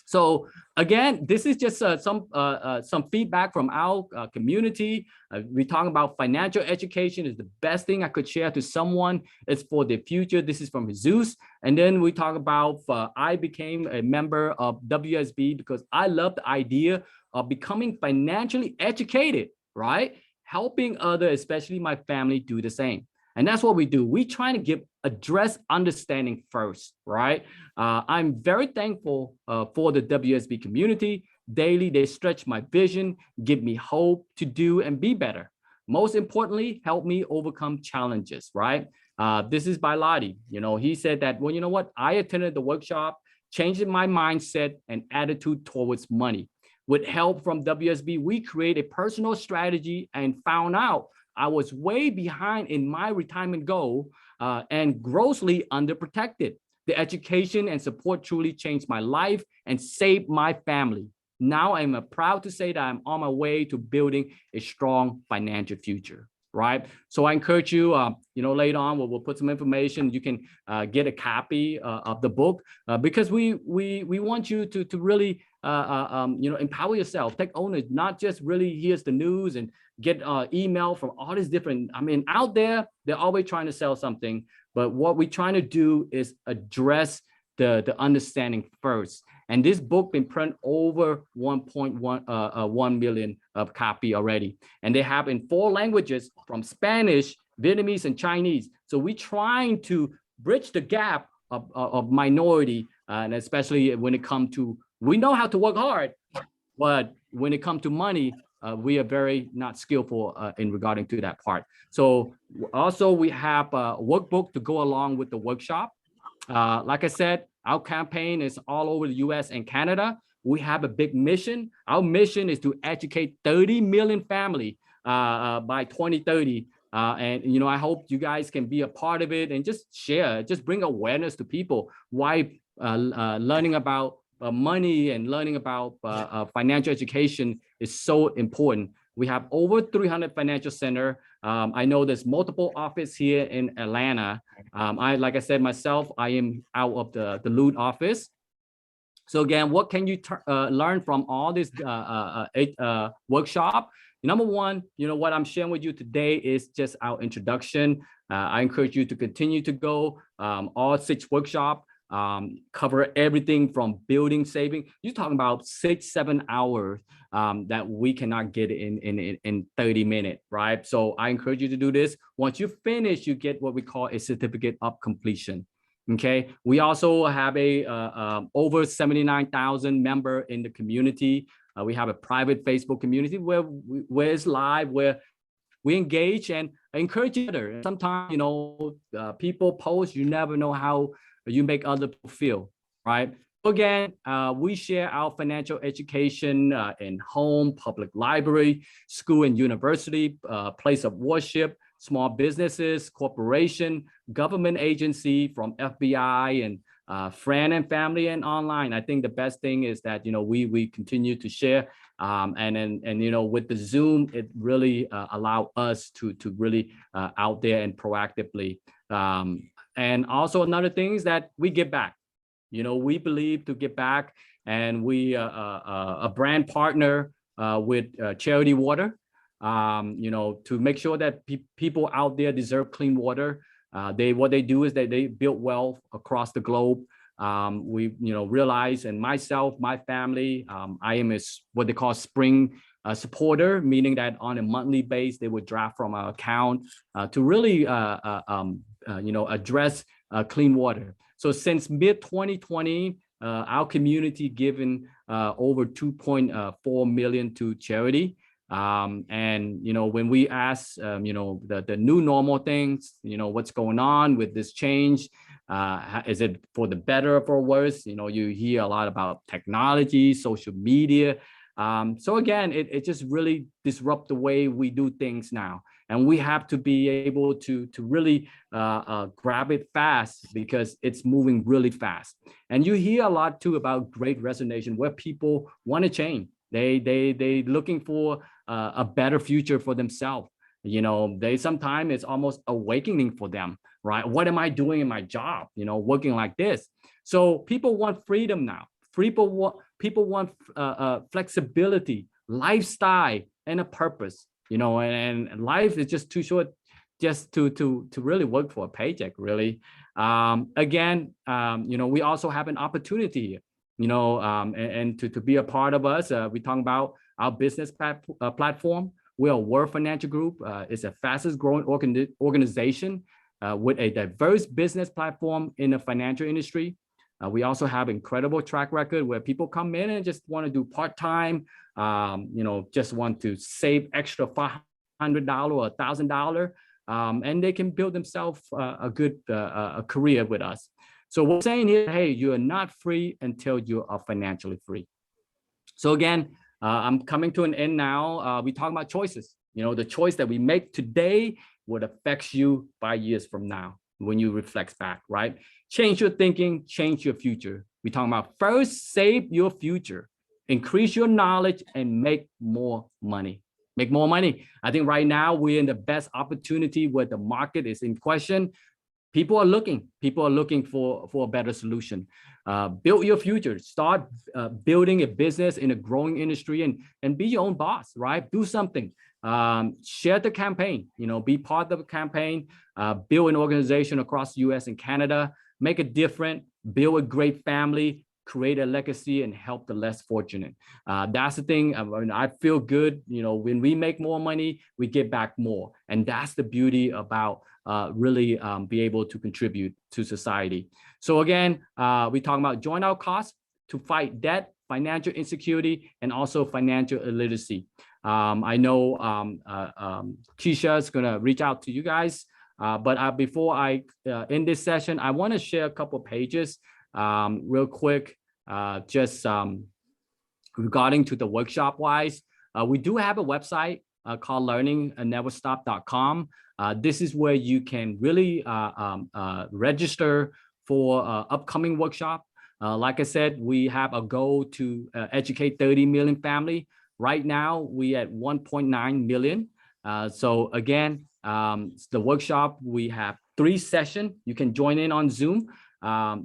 So again, this is just some feedback from our community. We're talking about financial education is the best thing I could share to someone. It's for the future. This is from Jesus. And then we talk about I became a member of WSB because I love the idea of becoming financially educated, right? Helping others, especially my family, do the same. And that's what we do. We try to address understanding first, right? I'm very thankful for the WSB community. Daily, they stretch my vision, give me hope to do and be better. Most importantly, help me overcome challenges, right? This is by Lottie. You know, he said that, well, you know what? I attended the workshop, changing my mindset and attitude towards money. With help from WSB, we create a personal strategy and found out I was way behind in my retirement goal and grossly underprotected. The education and support truly changed my life and saved my family. Now I'm proud to say that I'm on my way to building a strong financial future, right? So I encourage you, you know, later on, we'll put some information. You can get a copy of the book because we want you to really, you know, empower yourself, take ownership, not just really here's the news and get email from all these different, I mean, out there, they're always trying to sell something, but what we're trying to do is address the understanding first. And this book been printed over 1.1 million of copy already. And they have in 4 languages from Spanish, Vietnamese, and Chinese. So we're trying to bridge the gap of minority, and especially when it comes to, we know how to work hard, but when it comes to money, we are very not skillful in regarding to that part. So also we have a workbook to go along with the workshop. Like I said, our campaign is all over the US and Canada. We have a big mission. Our mission is to educate 30 million families by 2030. And, you know, I hope you guys can be a part of it and just share, just bring awareness to people why learning about money and learning about financial education is so important. We have over 300 financial center. I know there's multiple office here in Atlanta. Like I said, myself, I am out of the Duluth office. So again, what can you learn from all this workshop? Number one, you know, what I'm sharing with you today is just our introduction. I encourage you to continue to go all 6 workshops. Cover everything from building, saving. You're talking about 6-7 hours that we cannot get in 30 minutes, right? So I encourage you to do this. Once you finish, you get what we call a certificate of completion. Okay. We also have a over 79,000 member in the community. We have a private Facebook community where it's live, where we engage and encourage each other. Sometimes, you know, people post, you never know how you make other people feel, right? Again, we share our financial education in home, public library, school and university, place of worship, small businesses, corporation, government agency, from FBI and friend and family and online. I think the best thing is that, you know, we continue to share. And you know, with the Zoom, it really allow us to really out there and proactively. And also another thing is that we give back. You know, we believe to give back, and we a brand partner with Charity Water, you know, to make sure that people out there deserve clean water. What they do is that they build wealth across the globe. We, you know, realize, and myself, my family, I am what they call spring supporter, meaning that on a monthly basis, they would draft from our account to really, you know, address clean water. So since mid-2020, our community given over 2.4 million to charity. And, you know, when we ask, you know, the new normal things, you know, what's going on with this change? Is it for the better or for worse? You know, you hear a lot about technology, social media. So again, it just really disrupts the way we do things now. And we have to be able to really grab it fast because it's moving really fast. And you hear a lot too about Great Resignation, where people want to change. They looking for a better future for themselves. You know, they sometimes it's almost awakening for them, right? What am I doing in my job? You know, working like this. So people want freedom now. People want flexibility, lifestyle, and a purpose. You know, and life is just too short just to really work for a paycheck. Really, again, you know, we also have an opportunity here. You know, and to be a part of us, we talk about our business platform. We are World Financial Group. It's the fastest growing organization with a diverse business platform in the financial industry. We also have incredible track record where people come in and just want to do part-time, you know, just want to save extra $500 or $1,000, and they can build themselves a good career with us. So we're saying here, hey, you are not free until you are financially free. So again, I'm coming to an end now. We talk about choices. You know, the choice that we make today would affect you 5 years from now when you reflect back, right? Change your thinking, change your future. We talk about first, save your future, increase your knowledge, and make more money. Make more money. I think right now we're in the best opportunity where the market is in question. People are looking for a better solution. Build your future. Start building a business in a growing industry and be your own boss, right? Do something. Share the campaign, you know, be part of the campaign, build an organization across the US and Canada, make a difference, build a great family, create a legacy, and help the less fortunate. That's the thing. I mean, I feel good, you know, when we make more money, we get back more. And that's the beauty about really be able to contribute to society. So again, we talk about join our cause to fight debt, financial insecurity, and also financial illiteracy. I know Keisha is gonna reach out to you guys, but before I end this session, I wanna share a couple pages real quick, just regarding to the workshop wise. We do have a website called learningneverstop.com. This is where you can really register for upcoming workshop. Like I said, we have a goal to educate 30 million family. Right now, we at 1.9 million. So again, the workshop, we have 3 sessions. You can join in on Zoom,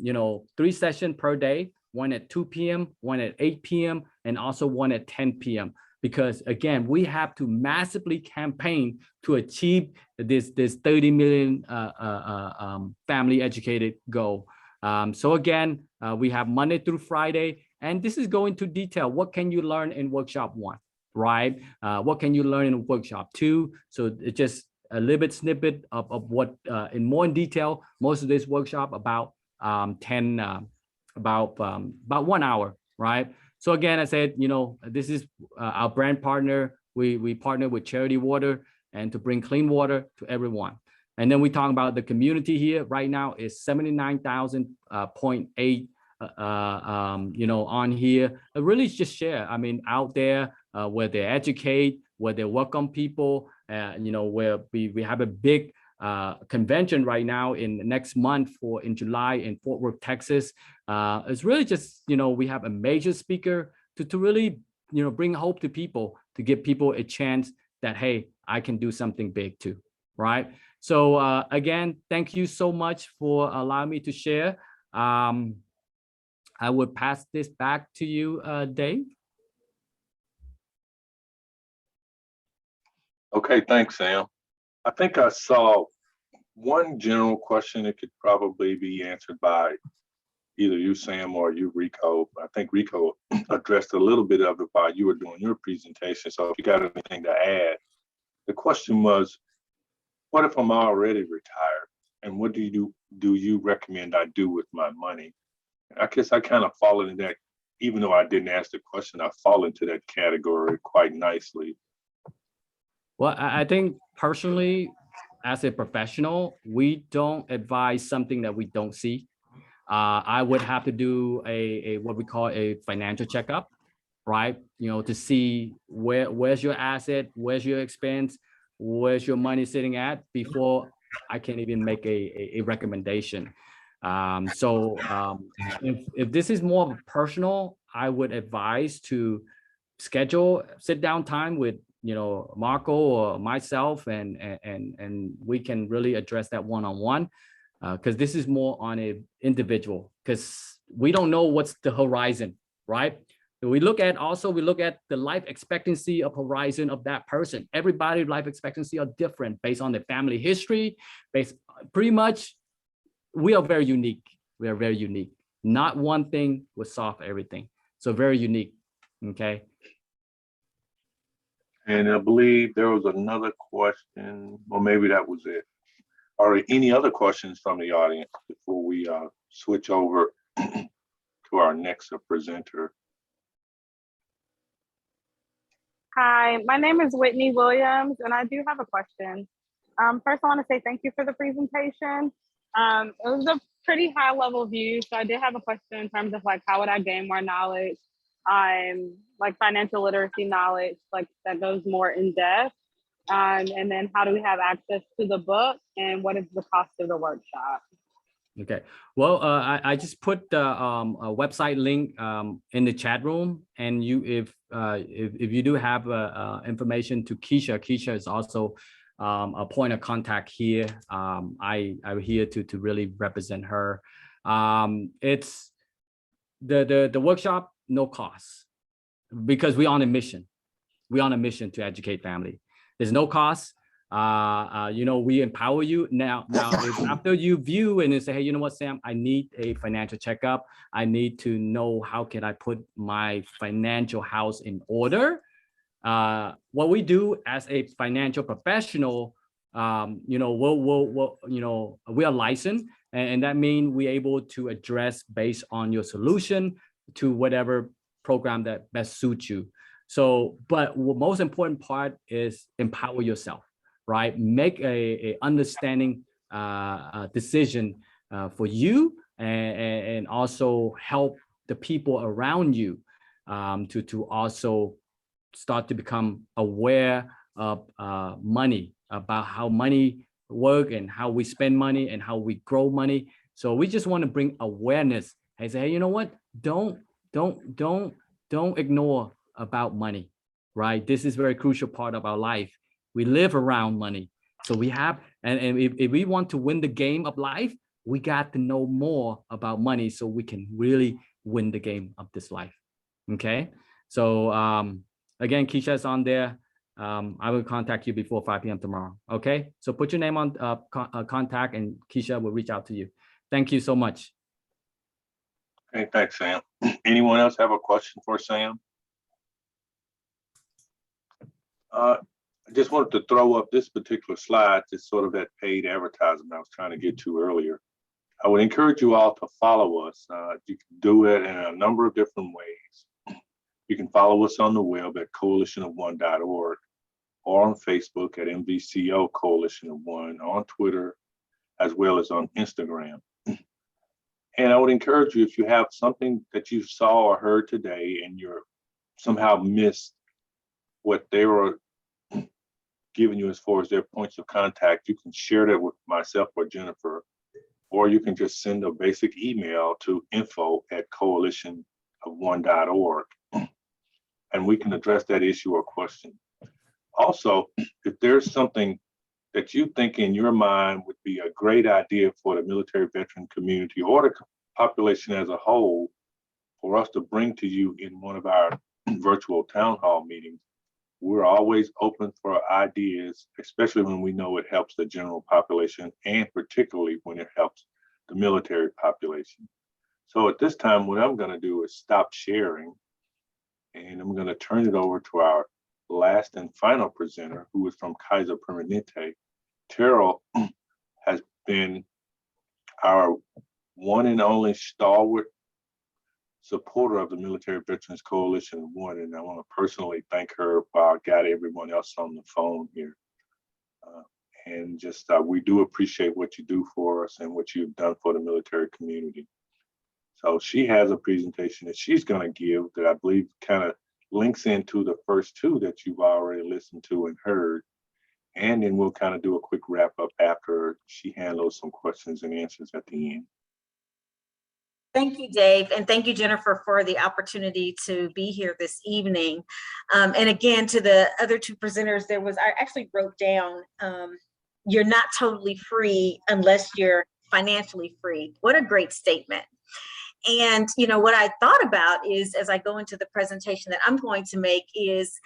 you know, 3 sessions per day, one at 2 p.m., one at 8 p.m., and also one at 10 p.m. Because again, we have to massively campaign to achieve this 30 million family educated goal. So again, we have Monday through Friday, and this is going to detail what can you learn in workshop 1, right? What can you learn in workshop 2? So it's just a little bit snippet of what in more in detail. Most of this workshop about 1 hour, right? So again, I said, you know, this is our brand partner. We partner with Charity Water and to bring clean water to everyone. And then we talk about the community here right now is 79,000.8, you know, on here. Really just share, I mean, out there where they educate, where they welcome people, you know, where we have a big convention right now in next month in July in Fort Worth, Texas. It's really just, you know, we have a major speaker to really, you know, bring hope to people, to give people a chance that, hey, I can do something big too, right? So again, thank you so much for allowing me to share. I would pass this back to you, Dave. Okay, thanks, Sam. I think I saw one general question that could probably be answered by either you, Sam, or you, Rico. I think Rico addressed a little bit of it while you were doing your presentation. So if you got anything to add, the question was, what if I'm already retired? And what do you recommend I do with my money? I guess I kind of fall into that, even though I didn't ask the question, I fall into that category quite nicely. Well, I think personally, as a professional, we don't advise something that we don't see. I would have to do a what we call a financial checkup, right? You know, to see where's your asset, where's your expense, where's your money sitting at before I can even make a recommendation. If this is more personal, I would advise to schedule sit down time with Marco or myself, and we can really address that one-on-one, because this is more on a individual, because we don't know what's the horizon, right? We look at the life expectancy of horizon of that person. Everybody's life expectancy are different based on their family history, pretty much. We are very unique. We are very unique. Not one thing will solve everything. So very unique. Okay. And I believe there was another question, or maybe that was it. Are there any other questions from the audience before we switch over to our next presenter? Hi, my name is Whitney Williams, and I do have a question. First, I want to say thank you for the presentation. It was a pretty high level view, so I did have a question in terms of like, how would I gain more knowledge, like financial literacy knowledge, like that goes more in depth, and then how do we have access to the book, and what is the cost of the workshop? Okay. Well, I just put the a website link in the chat room, and if you do have information to Keisha is also a point of contact here. I'm here to really represent her. It's the workshop, no cost, because we're on a mission. We're on a mission to educate family. There's no cost. We empower you now. If after you view and you say, hey, you know what, Sam, I need a financial checkup. I need to know how can I put my financial house in order. What we do as a financial professional, we are licensed, and that means we're able to address based on your solution to whatever program that best suits you. So, but the most important part is empower yourself, right? Make a understanding decision for you, and also help the people around you to also start to become aware of money, about how money work and how we spend money and how we grow money. So we just want to bring awareness and say, hey, you know what? Don't ignore about money, right? This is a very crucial part of our life. We live around money. So we have, and if we want to win the game of life, we got to know more about money so we can really win the game of this life. Okay. So again, Keisha is on there. I will contact you before 5 p.m. tomorrow. Okay. So put your name on contact, and Keisha will reach out to you. Thank you so much. Okay, thanks, Sam. Anyone else have a question for Sam? I just wanted to throw up this particular slide, just sort of that paid advertisement I was trying to get to earlier. I would encourage you all to follow us. You can do it in a number of different ways. You can follow us on the web at coalitionof1.org, or on Facebook at MVCO Coalition of One, on Twitter, as well as on Instagram. And I would encourage you, if you have something that you saw or heard today and you're somehow missed what they were giving you as far as their points of contact, you can share that with myself or Jennifer, or you can just send a basic email to info@coalitionof1.org, and we can address that issue or question. Also, if there's something that you think in your mind would be a great idea for the military veteran community or the population as a whole for us to bring to you in one of our virtual town hall meetings, we're always open for ideas, especially when we know it helps the general population, and particularly when it helps the military population. So at this time, what I'm going to do is stop sharing, and I'm going to turn it over to our last and final presenter, who is from Kaiser Permanente. Terrell has been our one and only stalwart supporter of the Military Veterans Coalition of One, and I want to personally thank her while I got everyone else on the phone here. And just we do appreciate what you do for us and what you've done for the military community. So she has a presentation that she's going to give that I believe kind of links into the first two that you've already listened to and heard. And then we'll kind of do a quick wrap up after she handles some questions and answers at the end. Thank you, Dave, and thank you, Jennifer, for the opportunity to be here this evening. And again, to the other two presenters, I actually wrote down, you're not totally free unless you're financially free. What a great statement. And what I thought about is, as I go into the presentation that I'm going to make, is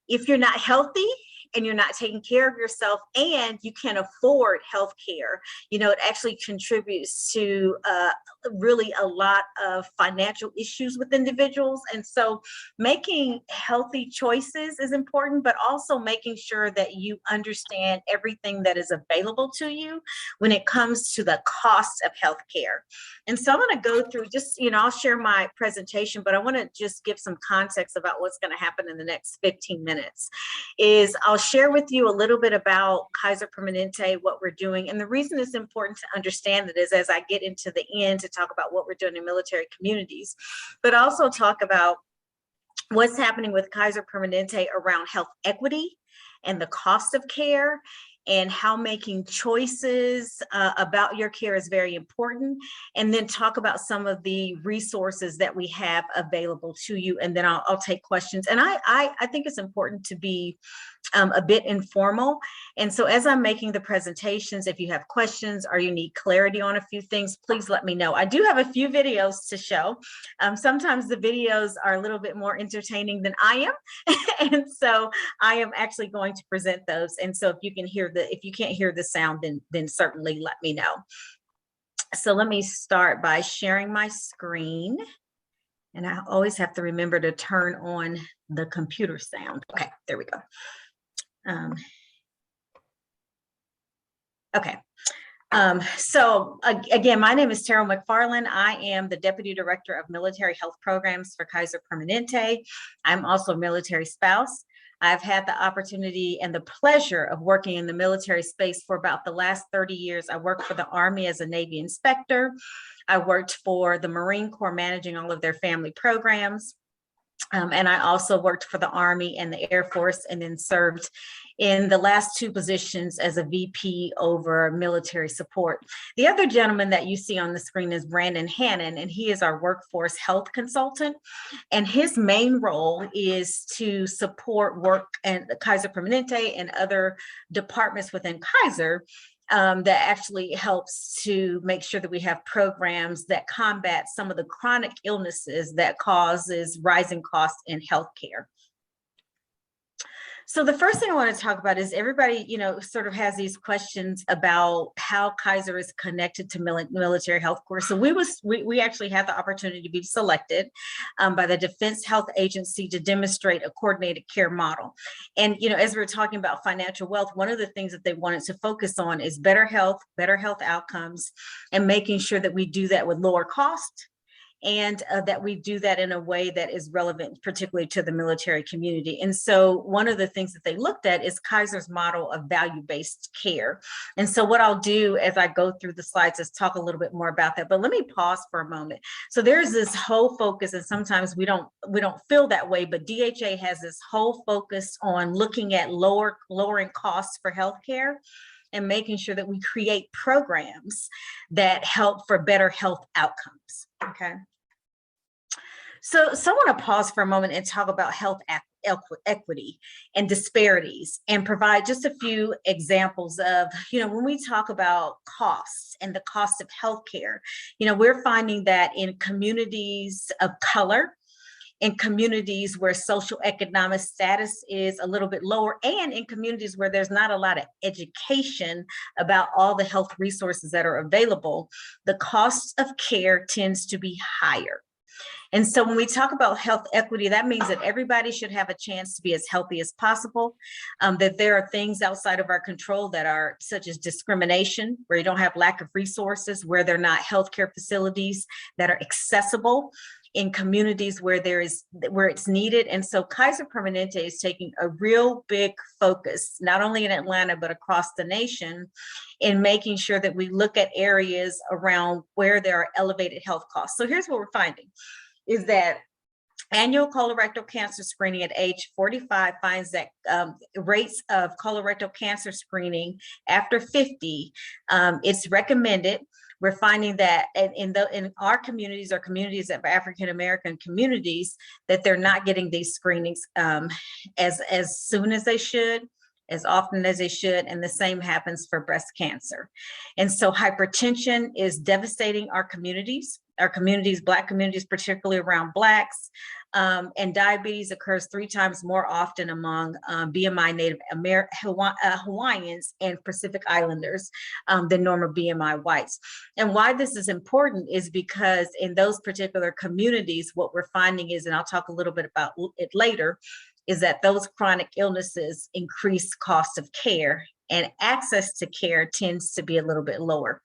if you're not healthy and you're not taking care of yourself and you can afford health care, it actually contributes to really a lot of financial issues with individuals. And so making healthy choices is important, but also making sure that you understand everything that is available to you when it comes to the cost of health care. And so I'm going to go through just, I'll share my presentation, but I want to just give some context about what's going to happen in the next 15 minutes. I'll share with you a little bit about Kaiser Permanente, what we're doing. And the reason it's important to understand it is as I get into the end to talk about what we're doing in military communities, but also talk about what's happening with Kaiser Permanente around health equity and the cost of care, and how making choices about your care is very important, and then talk about some of the resources that we have available to you, and then I'll take questions. And I think it's important to be a bit informal. And so as I'm making the presentations, if you have questions or you need clarity on a few things, please let me know. I do have a few videos to show. Sometimes the videos are a little bit more entertaining than I am. And so I am actually going to present those. And so if you can't hear the sound, then certainly let me know. So let me start by sharing my screen. And I always have to remember to turn on the computer sound. Okay, there we go. Okay. So again, my name is Terrell McFarland. I am the Deputy Director of Military Health Programs for Kaiser Permanente. I'm also a military spouse. I've had the opportunity and the pleasure of working in the military space for about the last 30 years. I worked for the Army as a Navy inspector. I worked for the Marine Corps managing all of their family programs. And I also worked for the Army and the Air Force, and then served in the last two positions as a VP over military support. The other gentleman that you see on the screen is Brandon Hannon, and he is our workforce health consultant. And his main role is to support work and Kaiser Permanente and other departments within Kaiser that actually helps to make sure that we have programs that combat some of the chronic illnesses that causes rising costs in healthcare. So the first thing I want to talk about is everybody, sort of has these questions about how Kaiser is connected to military health corps. So we actually had the opportunity to be selected by the Defense Health Agency to demonstrate a coordinated care model. And, as we're talking about financial wealth, one of the things that they wanted to focus on is better health outcomes, and making sure that we do that with lower cost, and that we do that in a way that is relevant, particularly to the military community. And so one of the things that they looked at is Kaiser's model of value-based care. And so what I'll do as I go through the slides is talk a little bit more about that, but let me pause for a moment. So there's this whole focus, and sometimes we don't feel that way, but DHA has this whole focus on looking at lowering costs for healthcare and making sure that we create programs that help for better health outcomes, okay? So I want to pause for a moment and talk about health equity and disparities, and provide just a few examples of, when we talk about costs and the cost of healthcare, we're finding that in communities of color, in communities where social economic status is a little bit lower, and in communities where there's not a lot of education about all the health resources that are available, the cost of care tends to be higher. And so when we talk about health equity, that means that everybody should have a chance to be as healthy as possible, that there are things outside of our control that are such as discrimination, where you don't have lack of resources, where there are not healthcare facilities that are accessible in communities where it's needed. And so Kaiser Permanente is taking a real big focus, not only in Atlanta, but across the nation, in making sure that we look at areas around where there are elevated health costs. So here's what we're finding, is that Annual colorectal cancer screening at age 45 finds that rates of colorectal cancer screening after 50, it's recommended. We're finding that in our communities or communities of African American communities, that they're not getting these screenings as soon as they should, as often as they should, and the same happens for breast cancer. And so hypertension is devastating our communities, Black communities, particularly around Blacks, and diabetes occurs 3 times more often among BMI Native Hawaiians and Pacific Islanders than normal BMI whites. And why this is important is because in those particular communities, what we're finding is, and I'll talk a little bit about it later, is that those chronic illnesses increase cost of care, and access to care tends to be a little bit lower.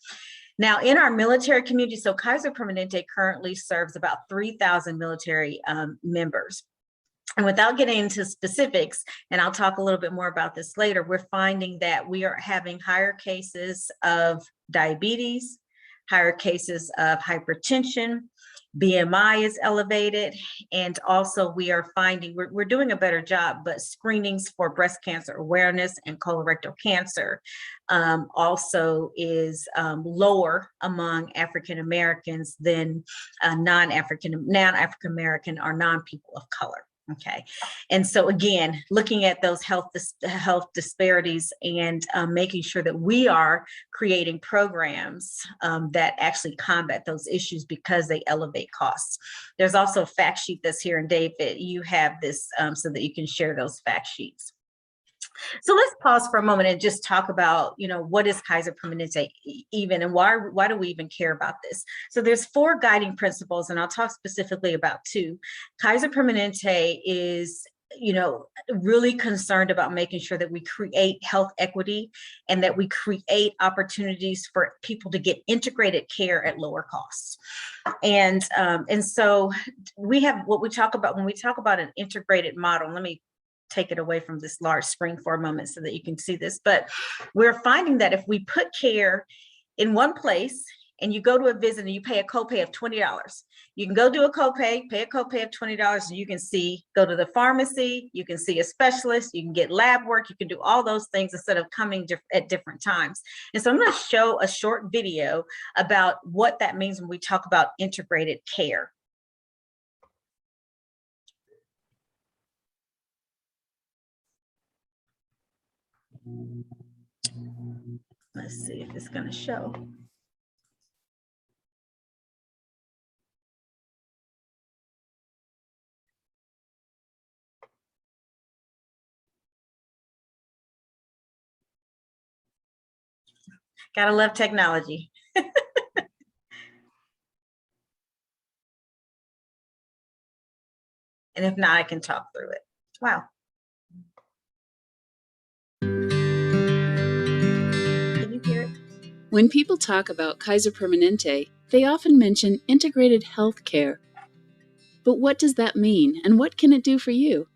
Now, in our military community, so Kaiser Permanente currently serves about 3,000 military members. And without getting into specifics, and I'll talk a little bit more about this later, we're finding that we are having higher cases of diabetes, higher cases of hypertension, BMI is elevated, and also we are finding, we're doing a better job, but screenings for breast cancer awareness and colorectal cancer also is lower among African Americans than non-African American or non-people of color. Okay, and so again, looking at those health disparities and making sure that we are creating programs that actually combat those issues because they elevate costs. There's also a fact sheet that's here, and David, you have this so that you can share those fact sheets. So let's pause for a moment and just talk about, what is Kaiser Permanente even, and why do we even care about this? So there's 4 guiding principles, and I'll talk specifically about 2. Kaiser Permanente is, really concerned about making sure that we create health equity and that we create opportunities for people to get integrated care at lower costs. And so we have what we talk about when we talk about an integrated model. Let me take it away from this large screen for a moment so that you can see this. But we're finding that if we put care in one place and you go to a visit and you pay a copay of $20, you can go do a copay, pay a copay of $20, and you can go to the pharmacy, you can see a specialist, you can get lab work, you can do all those things instead of coming at different times. And so I'm going to show a short video about what that means when we talk about integrated care. Let's see if it's going to show. Gotta love technology. And if not, I can talk through it. Wow. When people talk about Kaiser Permanente, they often mention integrated health care. But what does that mean, and what can it do for you?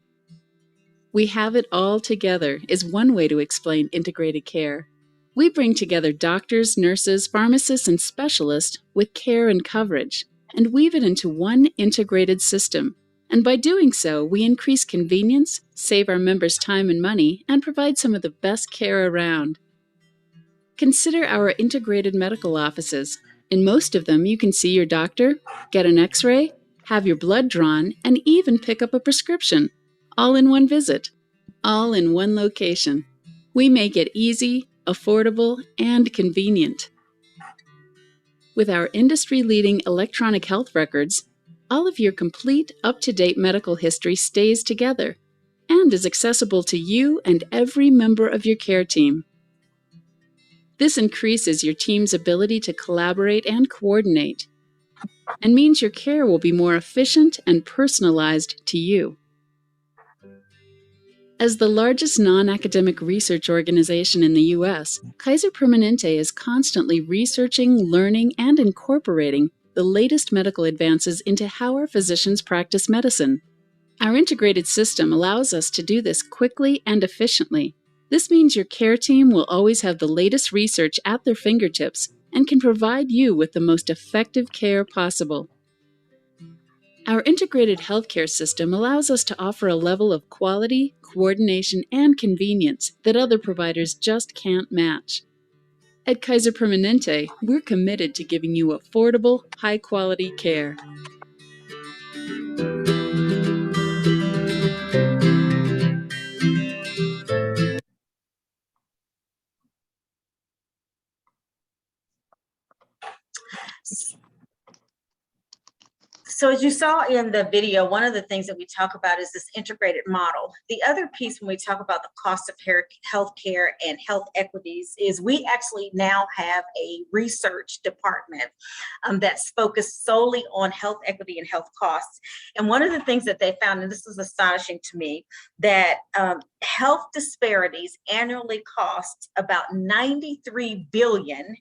We have it all together is one way to explain integrated care. We bring together doctors, nurses, pharmacists, and specialists with care and coverage, and weave it into one integrated system. And by doing so, we increase convenience, save our members time and money, and provide some of the best care around. Consider our integrated medical offices. In most of them, you can see your doctor, get an x-ray, have your blood drawn, and even pick up a prescription, all in one visit, all in one location. We make it easy, affordable, and convenient. With our industry-leading electronic health records, all of your complete, up-to-date medical history stays together and is accessible to you and every member of your care team. This increases your team's ability to collaborate and coordinate, and means your care will be more efficient and personalized to you. As the largest non-academic research organization in the U.S., Kaiser Permanente is constantly researching, learning, and incorporating the latest medical advances into how our physicians practice medicine. Our integrated system allows us to do this quickly and efficiently. This means your care team will always have the latest research at their fingertips and can provide you with the most effective care possible. Our integrated healthcare system allows us to offer a level of quality, coordination, and convenience that other providers just can't match. At Kaiser Permanente, we're committed to giving you affordable, high-quality care. So as you saw in the video, one of the things that we talk about is this integrated model. The other piece when we talk about the cost of health care and health equities is we actually now have a research department that's focused solely on health equity and health costs. And one of the things that they found, and this is astonishing to me, that health disparities annually cost about $93 billion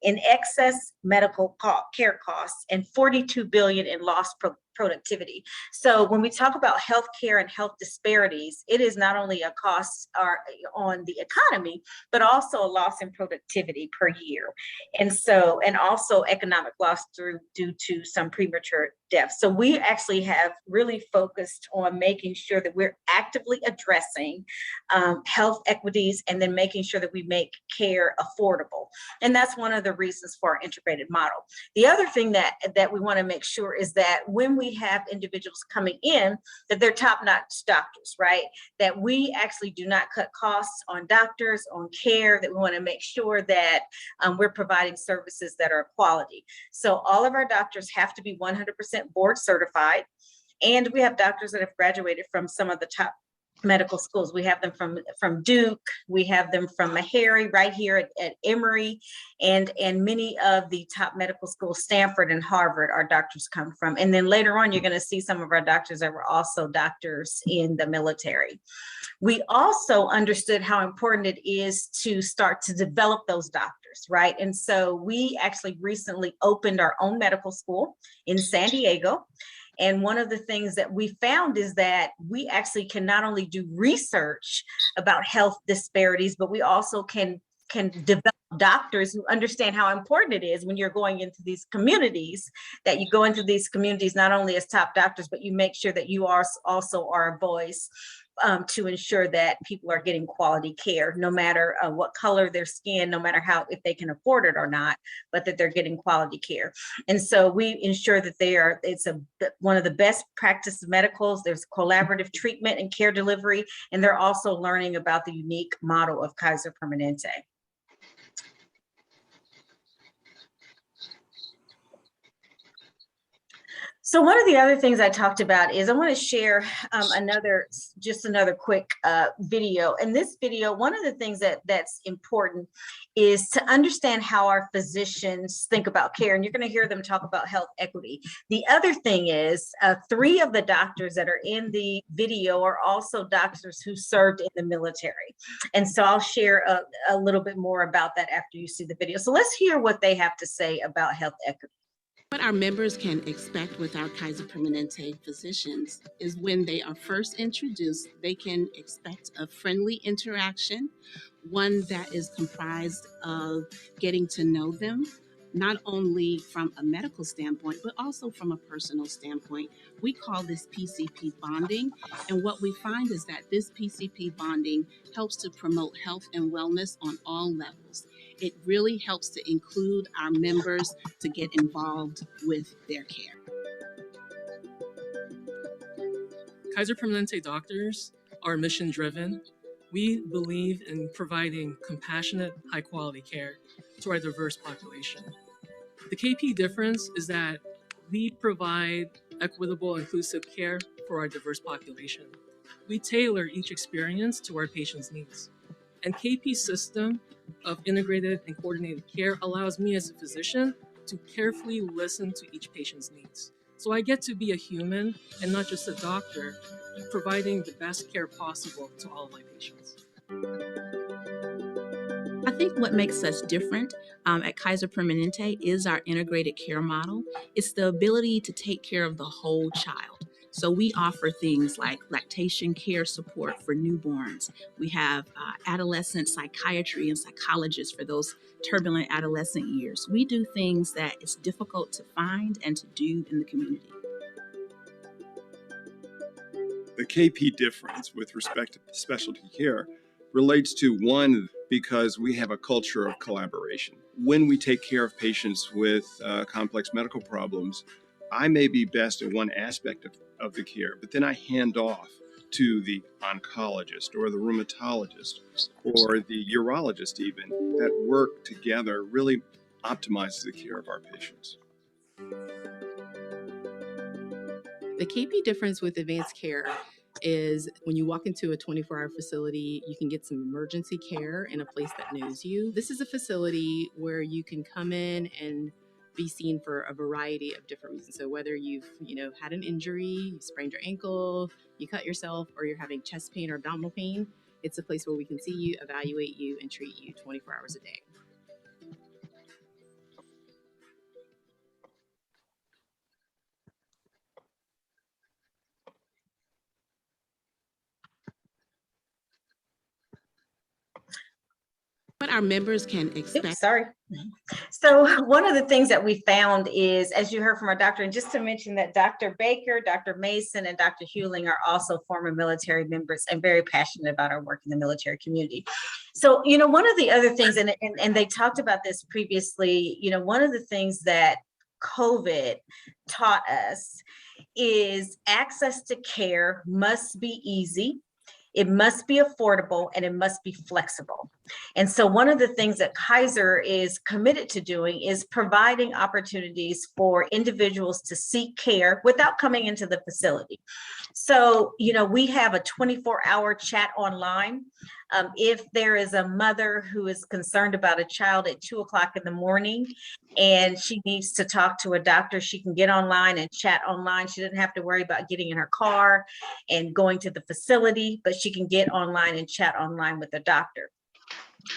in excess medical care costs and $42 billion in lost productivity. So when we talk about healthcare and health disparities, it is not only a cost on the economy, but also a loss in productivity per year. And also economic loss due to some premature deaths. So we actually have really focused on making sure that we're actively addressing health equities and then making sure that we make care affordable. And that's one of the reasons for our integrated model. The other thing that we want to make sure is that when we have individuals coming in, that they're top-notch doctors, right? That we actually do not cut costs on doctors, on care, that we want to make sure that we're providing services that are quality. So all of our doctors have to be 100% board certified. And we have doctors that have graduated from some of the top medical schools. We have them from Duke, we have them from Meharry right here at Emory, and many of the top medical schools, Stanford and Harvard, our doctors come from. And then later on, you're going to see some of our doctors that were also doctors in the military. We also understood how important it is to start to develop those doctors, right? And so we actually recently opened our own medical school in San Diego. And one of the things that we found is that we actually can not only do research about health disparities, but we also can develop doctors who understand how important it is when you're going into these communities, that you go into these communities not only as top doctors, but you make sure that you are also are a voice to ensure that people are getting quality care, no matter what color their skin, no matter if they can afford it or not, but that they're getting quality care. And so we ensure that it's one of the best practice medicals. There's collaborative treatment and care delivery, and they're also learning about the unique model of Kaiser Permanente. So one of the other things I talked about is I want to share another quick video. In this video, one of the things that's important is to understand how our physicians think about care, and you're going to hear them talk about health equity. The other thing is 3 of the doctors that are in the video are also doctors who served in the military. And so I'll share a little bit more about that after you see the video. So let's hear what they have to say about health equity. What our members can expect with our Kaiser Permanente physicians is when they are first introduced, they can expect a friendly interaction, one that is comprised of getting to know them, not only from a medical standpoint, but also from a personal standpoint. We call this PCP bonding. And what we find is that this PCP bonding helps to promote health and wellness on all levels. It really helps to include our members to get involved with their care. Kaiser Permanente doctors are mission driven. We believe in providing compassionate, high quality care to our diverse population. The KP difference is that we provide equitable, inclusive care for our diverse population. We tailor each experience to our patients' needs. And KP's system of integrated and coordinated care allows me as a physician to carefully listen to each patient's needs. So I get to be a human and not just a doctor, providing the best care possible to all of my patients. I think what makes us different at Kaiser Permanente is our integrated care model. It's the ability to take care of the whole child. So we offer things like lactation care support for newborns. We have adolescent psychiatry and psychologists for those turbulent adolescent years. We do things that it's difficult to find and to do in the community. The KP difference with respect to specialty care relates to one, because we have a culture of collaboration. When we take care of patients with complex medical problems, I may be best at one aspect of the care, but then I hand off to the oncologist or the rheumatologist or the urologist even, that work together really optimizes the care of our patients. The KP difference with advanced care is when you walk into a 24-hour facility, you can get some emergency care in a place that knows you. This is a facility where you can come in and be seen for a variety of different reasons. So whether you've, had an injury, you sprained your ankle, you cut yourself, or you're having chest pain or abdominal pain, it's a place where we can see you, evaluate you, and treat you 24 hours a day. What our members can expect. Oops, sorry. So one of the things that we found is, as you heard from our doctor, and just to mention that Dr. Baker, Dr. Mason, and Dr. Hewling are also former military members and very passionate about our work in the military community. So, one of the other things, and they talked about this previously, one of the things that COVID taught us is access to care must be easy. It must be affordable, and it must be flexible. And so one of the things that Kaiser is committed to doing is providing opportunities for individuals to seek care without coming into the facility. So, we have a 24-hour chat online. If there is a mother who is concerned about a child at 2:00 in the morning and she needs to talk to a doctor, she can get online and chat online. She doesn't have to worry about getting in her car and going to the facility, but she can get online and chat online with the doctor.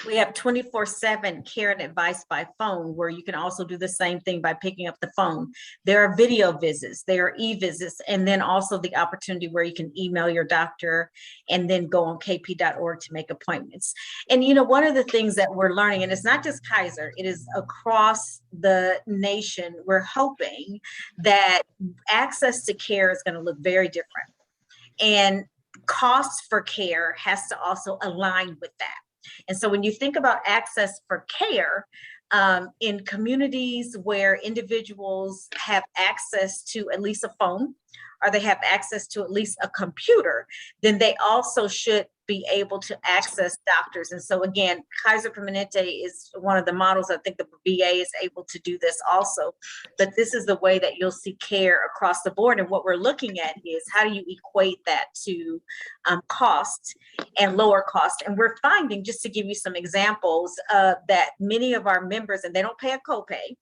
We have 24/7 care and advice by phone, where you can also do the same thing by picking up the phone. There are video visits, there are e-visits, and then also the opportunity where you can email your doctor and then go on kp.org to make appointments. And one of the things that we're learning, and it's not just Kaiser, it is across the nation, we're hoping that access to care is going to look very different. And costs for care has to also align with that. And so when you think about access for care, in communities where individuals have access to at least a phone, or they have access to at least a computer, then they also should be able to access doctors. And so again, Kaiser Permanente is one of the models. I think the VA is able to do this also, but this is the way that you'll see care across the board. And what we're looking at is, how do you equate that to cost and lower cost? And we're finding, just to give you some examples, that many of our members, and they don't pay a copay,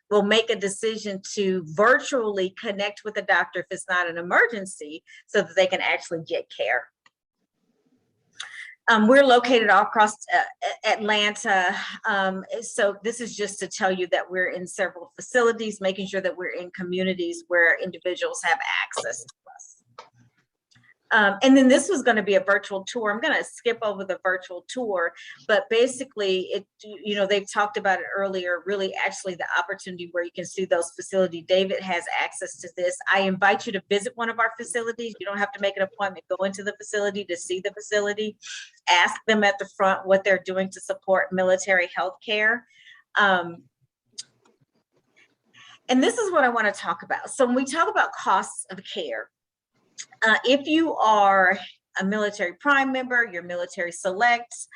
will make a decision to virtually connect with a doctor if it's not an emergency, so that they can actually get care. We're located all across Atlanta. So this is just to tell you that we're in several facilities, making sure that we're in communities where individuals have access to us. And then this was going to be a virtual tour. I'm going to skip over the virtual tour, but basically they've talked about it earlier, really actually the opportunity where you can see those facilities. David has access to this. I invite you to visit one of our facilities. You don't have to make an appointment, go into the facility to see the facility, ask them at the front what they're doing to support military health care. And this is what I want to talk about. So when we talk about costs of care, if you are a Military Prime member, your Military Selects,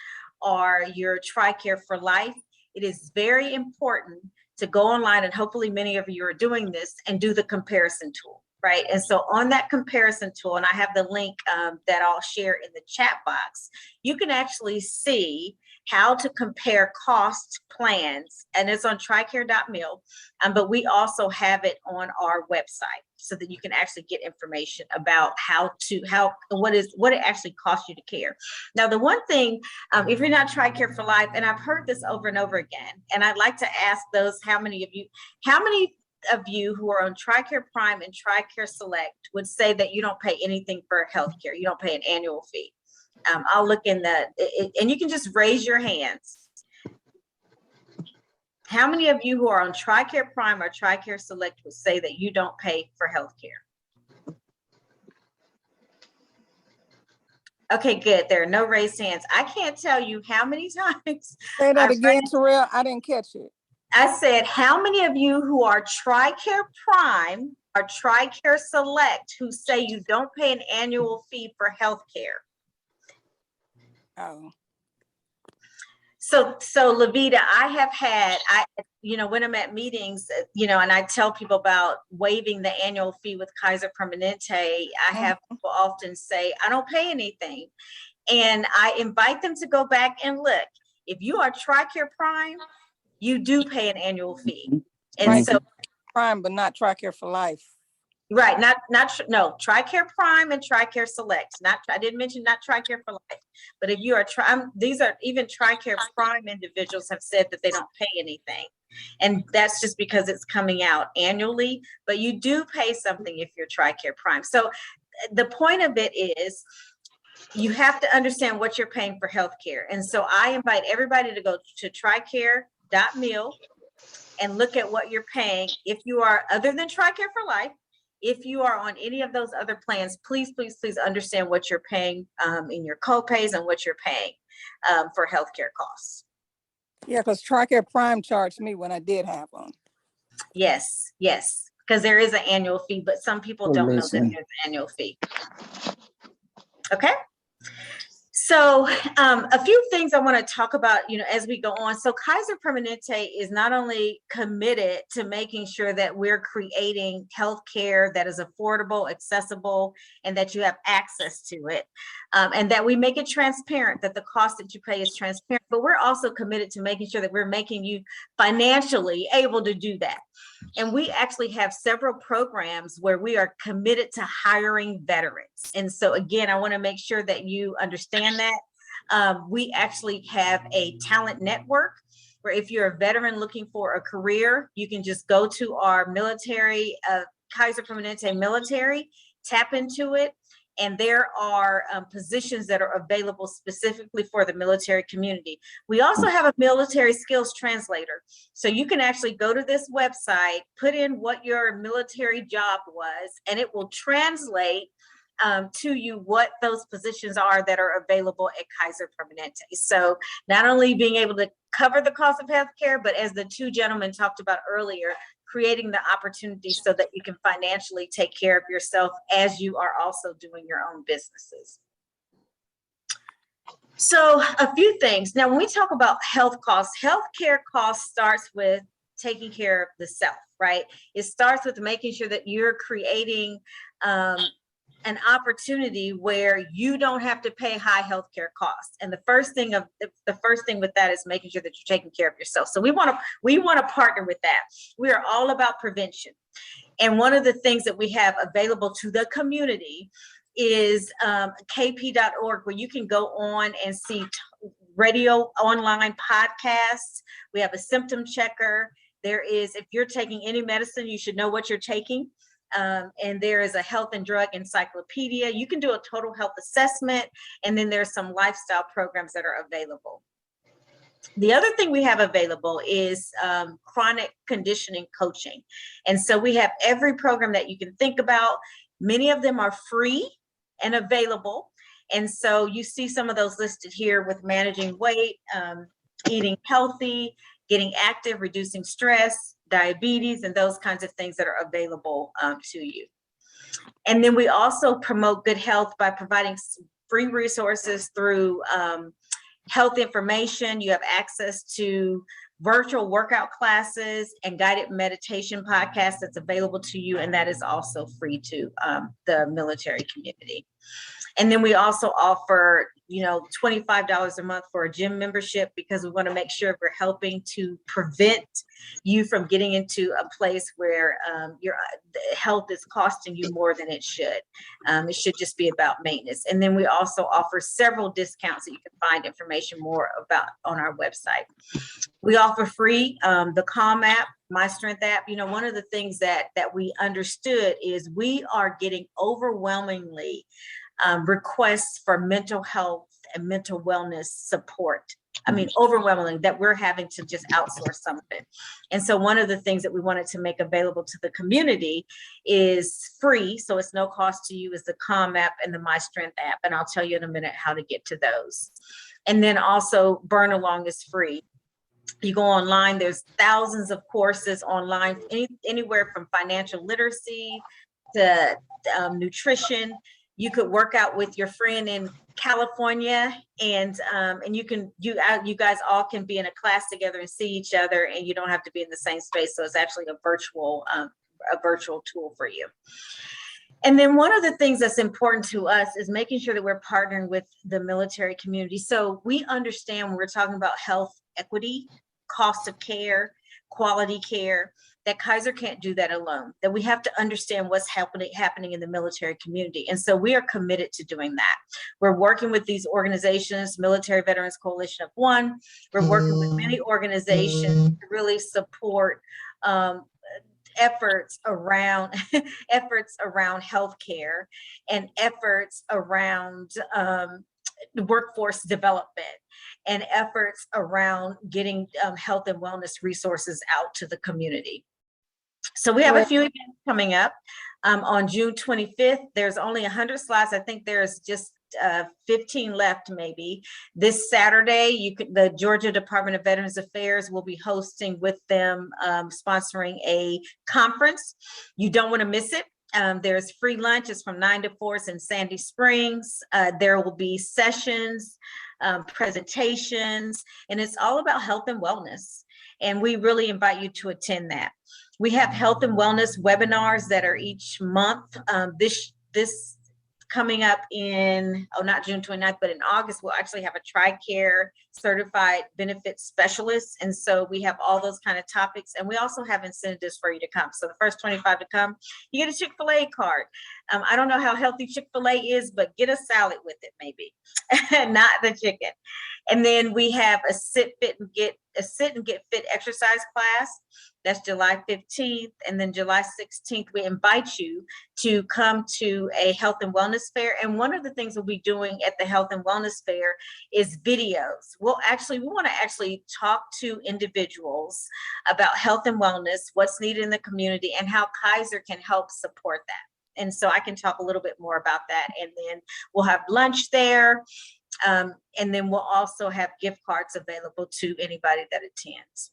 or your TRICARE for Life, it is very important to go online, and hopefully many of you are doing this, and do the comparison tool, right? And so on that comparison tool, and I have the link that I'll share in the chat box, you can actually see how to compare cost plans, and it's on tricare.mil, but we also have it on our website, so that you can actually get information about what it actually costs you to care. Now, the one thing, if you're not TRICARE for Life, and I've heard this over and over again, and I'd like to ask those, how many of you who are on TRICARE Prime and TRICARE Select would say that you don't pay anything for healthcare? You don't pay an annual fee. I'll look in and you can just raise your hands. How many of you who are on TRICARE Prime or TRICARE Select would say that you don't pay for healthcare? Okay, good. There are no raised hands. I can't tell you how many times. Say that I've again, run- Terrell. I didn't catch it. I said, how many of you who are TRICARE Prime or TRICARE Select who say you don't pay an annual fee for healthcare? Oh, So Levita, when I'm at meetings, and I tell people about waiving the annual fee with Kaiser Permanente, I have people often say, I don't pay anything. And I invite them to go back and look. If you are TRICARE Prime, you do pay an annual fee. And Right. so, Prime, but not TRICARE for life. right, no, TRICARE Prime and TRICARE Select. I didn't mention not TRICARE for life, but if you are these are even TRICARE Prime individuals have said that they don't pay anything. And that's just because it's coming out annually, but you do pay something if you're TRICARE Prime. So the point of it is, you have to understand what you're paying for healthcare. And so I invite everybody to go to tricare.mil and look at what you're paying. If you are other than TRICARE for life, if you are on any of those other plans, please understand what you're paying in your copays and what you're paying for healthcare costs. Yeah, because TRICARE Prime charged me when I did have them. Yes, because there is an annual fee, but some people don't know that there's an annual fee. Okay. So a few things I want to talk about, as we go on. So Kaiser Permanente is not only committed to making sure that we're creating healthcare that is affordable, accessible, and that you have access to it, and that we make it transparent, that the cost that you pay is transparent, but we're also committed to making sure that we're making you financially able to do that. And we actually have several programs where we are committed to hiring veterans. And so again, I want to make sure that you understand that. We actually have a talent network where if you're a veteran looking for a career, you can just go to our military, Kaiser Permanente military, tap into it. And there are positions that are available specifically for the military community. We also have a military skills translator. So you can actually go to this website, put in what your military job was, and it will translate to you what those positions are that are available at Kaiser Permanente. So not only being able to cover the cost of healthcare, but as the two gentlemen talked about earlier, creating the opportunity so that you can financially take care of yourself as you are also doing your own businesses. So a few things. Now, when we talk about health costs, healthcare costs starts with taking care of the self, right? It starts with making sure that you're creating an opportunity where you don't have to pay high healthcare costs. And the first thing with that is making sure that you're taking care of yourself. So we want to partner with that. We are all about prevention. And one of the things that we have available to the community is kp.org, where you can go on and see radio online podcasts. We have a symptom checker. There is, if you're taking any medicine, you should know what you're taking. And there is a health and drug encyclopedia. You can do a total health assessment, and then there's some lifestyle programs that are available. The other thing we have available is chronic conditioning coaching. And so we have every program that you can think about. Many of them are free and available. And so you see some of those listed here with managing weight, eating healthy, getting active, reducing stress, diabetes, and those kinds of things that are available to you. And then we also promote good health by providing free resources through health information. You have access to virtual workout classes and guided meditation podcasts that's available to you, and that is also free to the military community. And then we also offer, $25 a month for a gym membership, because we want to make sure we're helping to prevent you from getting into a place where your health is costing you more than it should. It should just be about maintenance. And then we also offer several discounts that you can find information more about on our website. We offer free the Calm app, My Strength app. One of the things that we understood is we are getting overwhelmingly requests for mental health and mental wellness support I mean, overwhelmingly that we're having to just outsource some of it. And so one of the things that we wanted to make available to the community is free. So it's no cost to you, is the Calm app and the My Strength app. And I'll tell you in a minute how to get to those. And then also Burn Along is free. You go online, there's thousands of courses online, anywhere from financial literacy to nutrition. You could work out with your friend in California, and you guys all can be in a class together and see each other, and you don't have to be in the same space. So it's actually a virtual tool for you. And then one of the things that's important to us is making sure that we're partnering with the military community. So we understand when we're talking about health equity, cost of care, quality care, that Kaiser can't do that alone, that we have to understand what's happening in the military community. And so we are committed to doing that. We're working with these organizations, Military Veterans Coalition of One. We're working with many organizations to really support efforts around healthcare and efforts around workforce development and efforts around getting health and wellness resources out to the community. So we have a few events coming up. On June 25th, there's only 100 slots. I think there's just 15 left maybe. This Saturday, the Georgia Department of Veterans Affairs will be hosting with them, sponsoring a conference. You don't want to miss it. There's free lunch. It's from 9 to 4. It's in Sandy Springs. There will be sessions, presentations, and it's all about health and wellness. And we really invite you to attend that. We have health and wellness webinars that are each month. This coming up in, not June 29th, but in August, we'll actually have a TRICARE certified benefits specialist. And so we have all those kind of topics. And we also have incentives for you to come. So the first 25 to come, you get a Chick-fil-A card. I don't know how healthy Chick-fil-A is, but get a salad with it maybe, not the chicken. And then we have a sit and get fit exercise class. That's July 15th. And then July 16th, we invite you to come to a health and wellness fair. And one of the things we'll be doing at the health and wellness fair is videos. We want to actually talk to individuals about health and wellness, what's needed in the community, and how Kaiser can help support that. And so I can talk a little bit more about that. And then we'll have lunch there. And then we'll also have gift cards available to anybody that attends.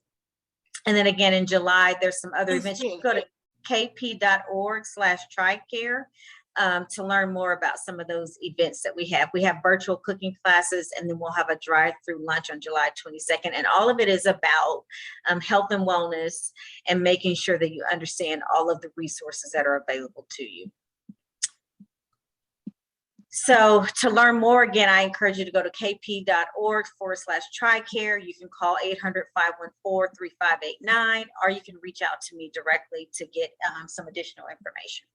And then again, in July, there's some other events. You can go to kp.org/TRICARE to learn more about some of those events that we have. We have virtual cooking classes, and then we'll have a drive-through lunch on July 22nd. And all of it is about health and wellness and making sure that you understand all of the resources that are available to you. So to learn more, again, I encourage you to go to kp.org/TRICARE. You can call 800-514-3589, or you can reach out to me directly to get some additional information.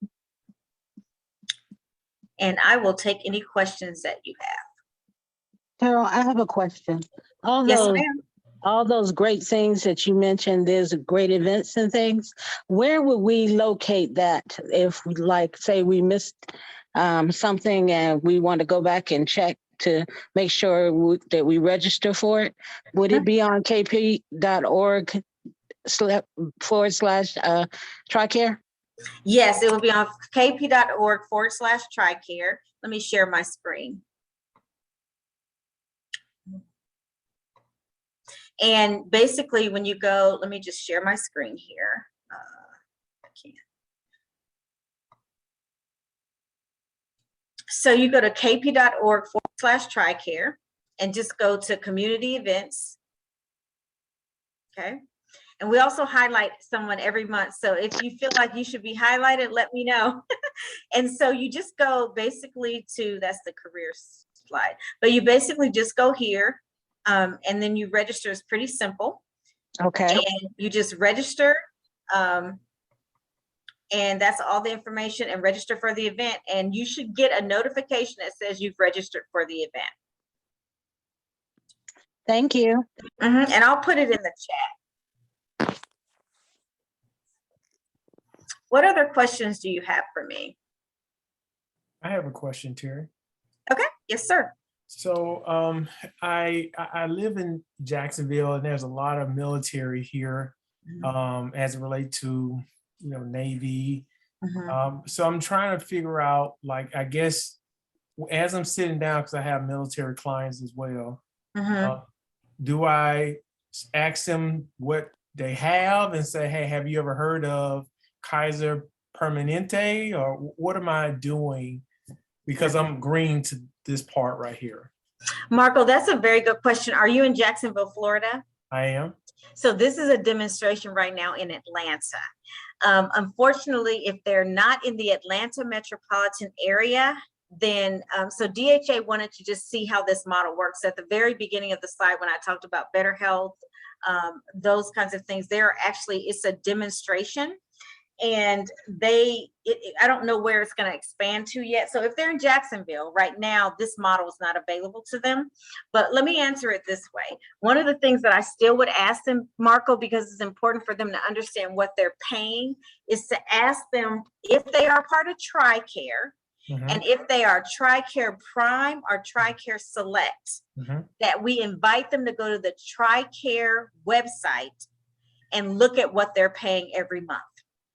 And I will take any questions that you have. Carol, I have a question. Yes, ma'am. All those great things that you mentioned, there's great events and things. Where would we locate that if, like, say we missed something and we want to go back and check to make sure that we register for it? Would it be on kp.org/TRICARE? Yes, it will be on kp.org/TRICARE. Let me share my screen. And basically when you go, let me just share my screen here. I can't. So you go to kp.org/TRICARE and just go to community events. Okay. And we also highlight someone every month. So if you feel like you should be highlighted, let me know. And so you just go basically to, that's the career slide, but you basically just go here and then you register. It's pretty simple. Okay. And you just register. And that's all the information, and register for the event. And you should get a notification that says you've registered for the event. Thank you. And I'll put it in the chat. What other questions do you have for me? I have a question, Terry. Okay, yes, sir. So I live in Jacksonville, and there's a lot of military here as it relates to, you know, Navy. So I'm trying to figure out, like, I guess as I'm sitting down, because I have military clients as well, do I ask them what they have and say, hey, have you ever heard of Kaiser Permanente, or what am I doing? Because I'm green to this part right here. Marco, that's a very good question. Are you in Jacksonville, Florida? I am. So this is a demonstration right now in Atlanta. Unfortunately, if they're not in the Atlanta metropolitan area, then so DHA wanted to just see how this model works. At the very beginning of the slide, when I talked about better health, those kinds of things, it's a demonstration. And I don't know where it's going to expand to yet. So if they're in Jacksonville right now, this model is not available to them. But let me answer it this way. One of the things that I still would ask them, Marco, because it's important for them to understand what they're paying, is to ask them if they are part of TRICARE, and if they are TRICARE Prime or TRICARE Select, that we invite them to go to the TRICARE website and look at what they're paying every month.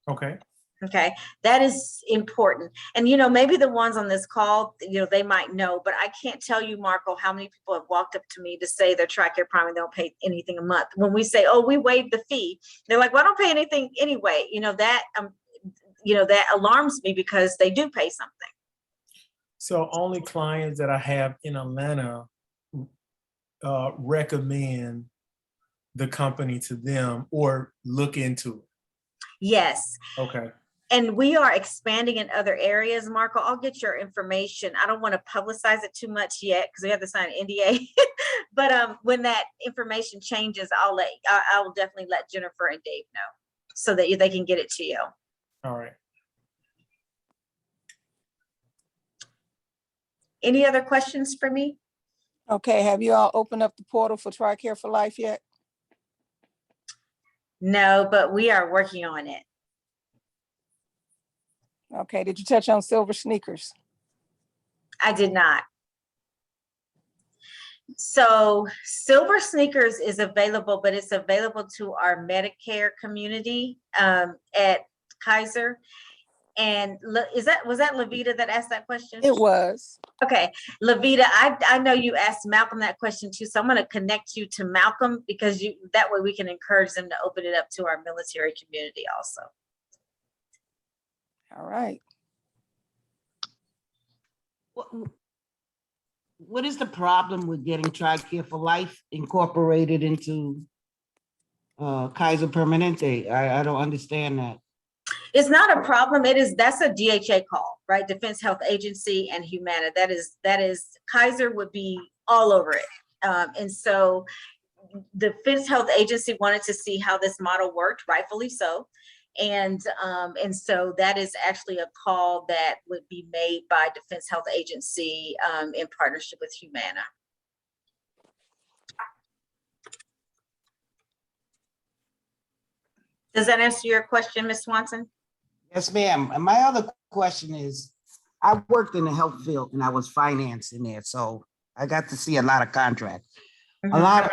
Okay. Okay, that is important. And, you know, maybe the ones on this call, you know, they might know, but I can't tell you, Marco, how many people have walked up to me to say they're TRICARE Prime and they don't pay anything a month. When we say, oh, we waived the fee, they're like, well, I don't pay anything anyway. You know, that alarms me because they do pay something. So only clients that I have in Atlanta recommend the company to them or look into it. Yes. Okay. And we are expanding in other areas, Marco. I'll get your information. I don't want to publicize it too much yet because we have to sign an NDA. But when that information changes, I will definitely let Jennifer and Dave know so that they can get it to you. All right. Any other questions for me? Okay, have you all opened up the portal for TRICARE for Life yet? No, but we are working on it. Okay, did you touch on Silver Sneakers? I did not. So Silver Sneakers is available, but it's available to our Medicare community at Kaiser. And was that Lavita that asked that question? It was. Okay, Lavita, I know you asked Malcolm that question too, so I'm going to connect you to Malcolm because that way we can encourage them to open it up to our military community also. All right. What is the problem with getting TRICARE for Life incorporated into Kaiser Permanente? I don't understand that. It's not a problem. That's a DHA call, right? Defense Health Agency and Humana. That is Kaiser would be all over it. And so the Defense Health Agency wanted to see how this model worked, rightfully so. And so that is actually a call that would be made by Defense Health Agency in partnership with Humana. Does that answer your question, Ms. Swanson? Yes, ma'am. And my other question is, I worked in the health field and I was financing there, so I got to see a lot of contracts. A lot of,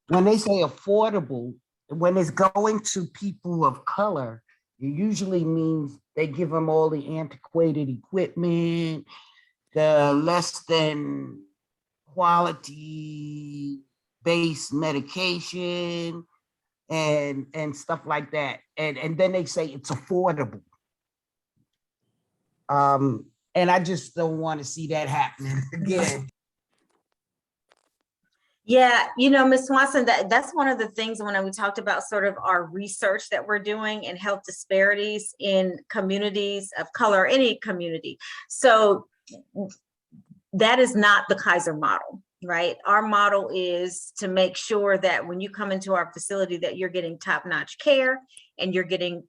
when they say affordable, when it's going to people of color, it usually means they give them all the antiquated equipment, the less than quality based medication and stuff like that. And then they say it's affordable. And I just don't want to see that happening again. Yeah, you know, Ms. Swanson, that's one of the things when we talked about sort of our research that we're doing in health disparities in communities of color, any community. So that is not the Kaiser model, right? Our model is to make sure that when you come into our facility that you're getting top-notch care and you're getting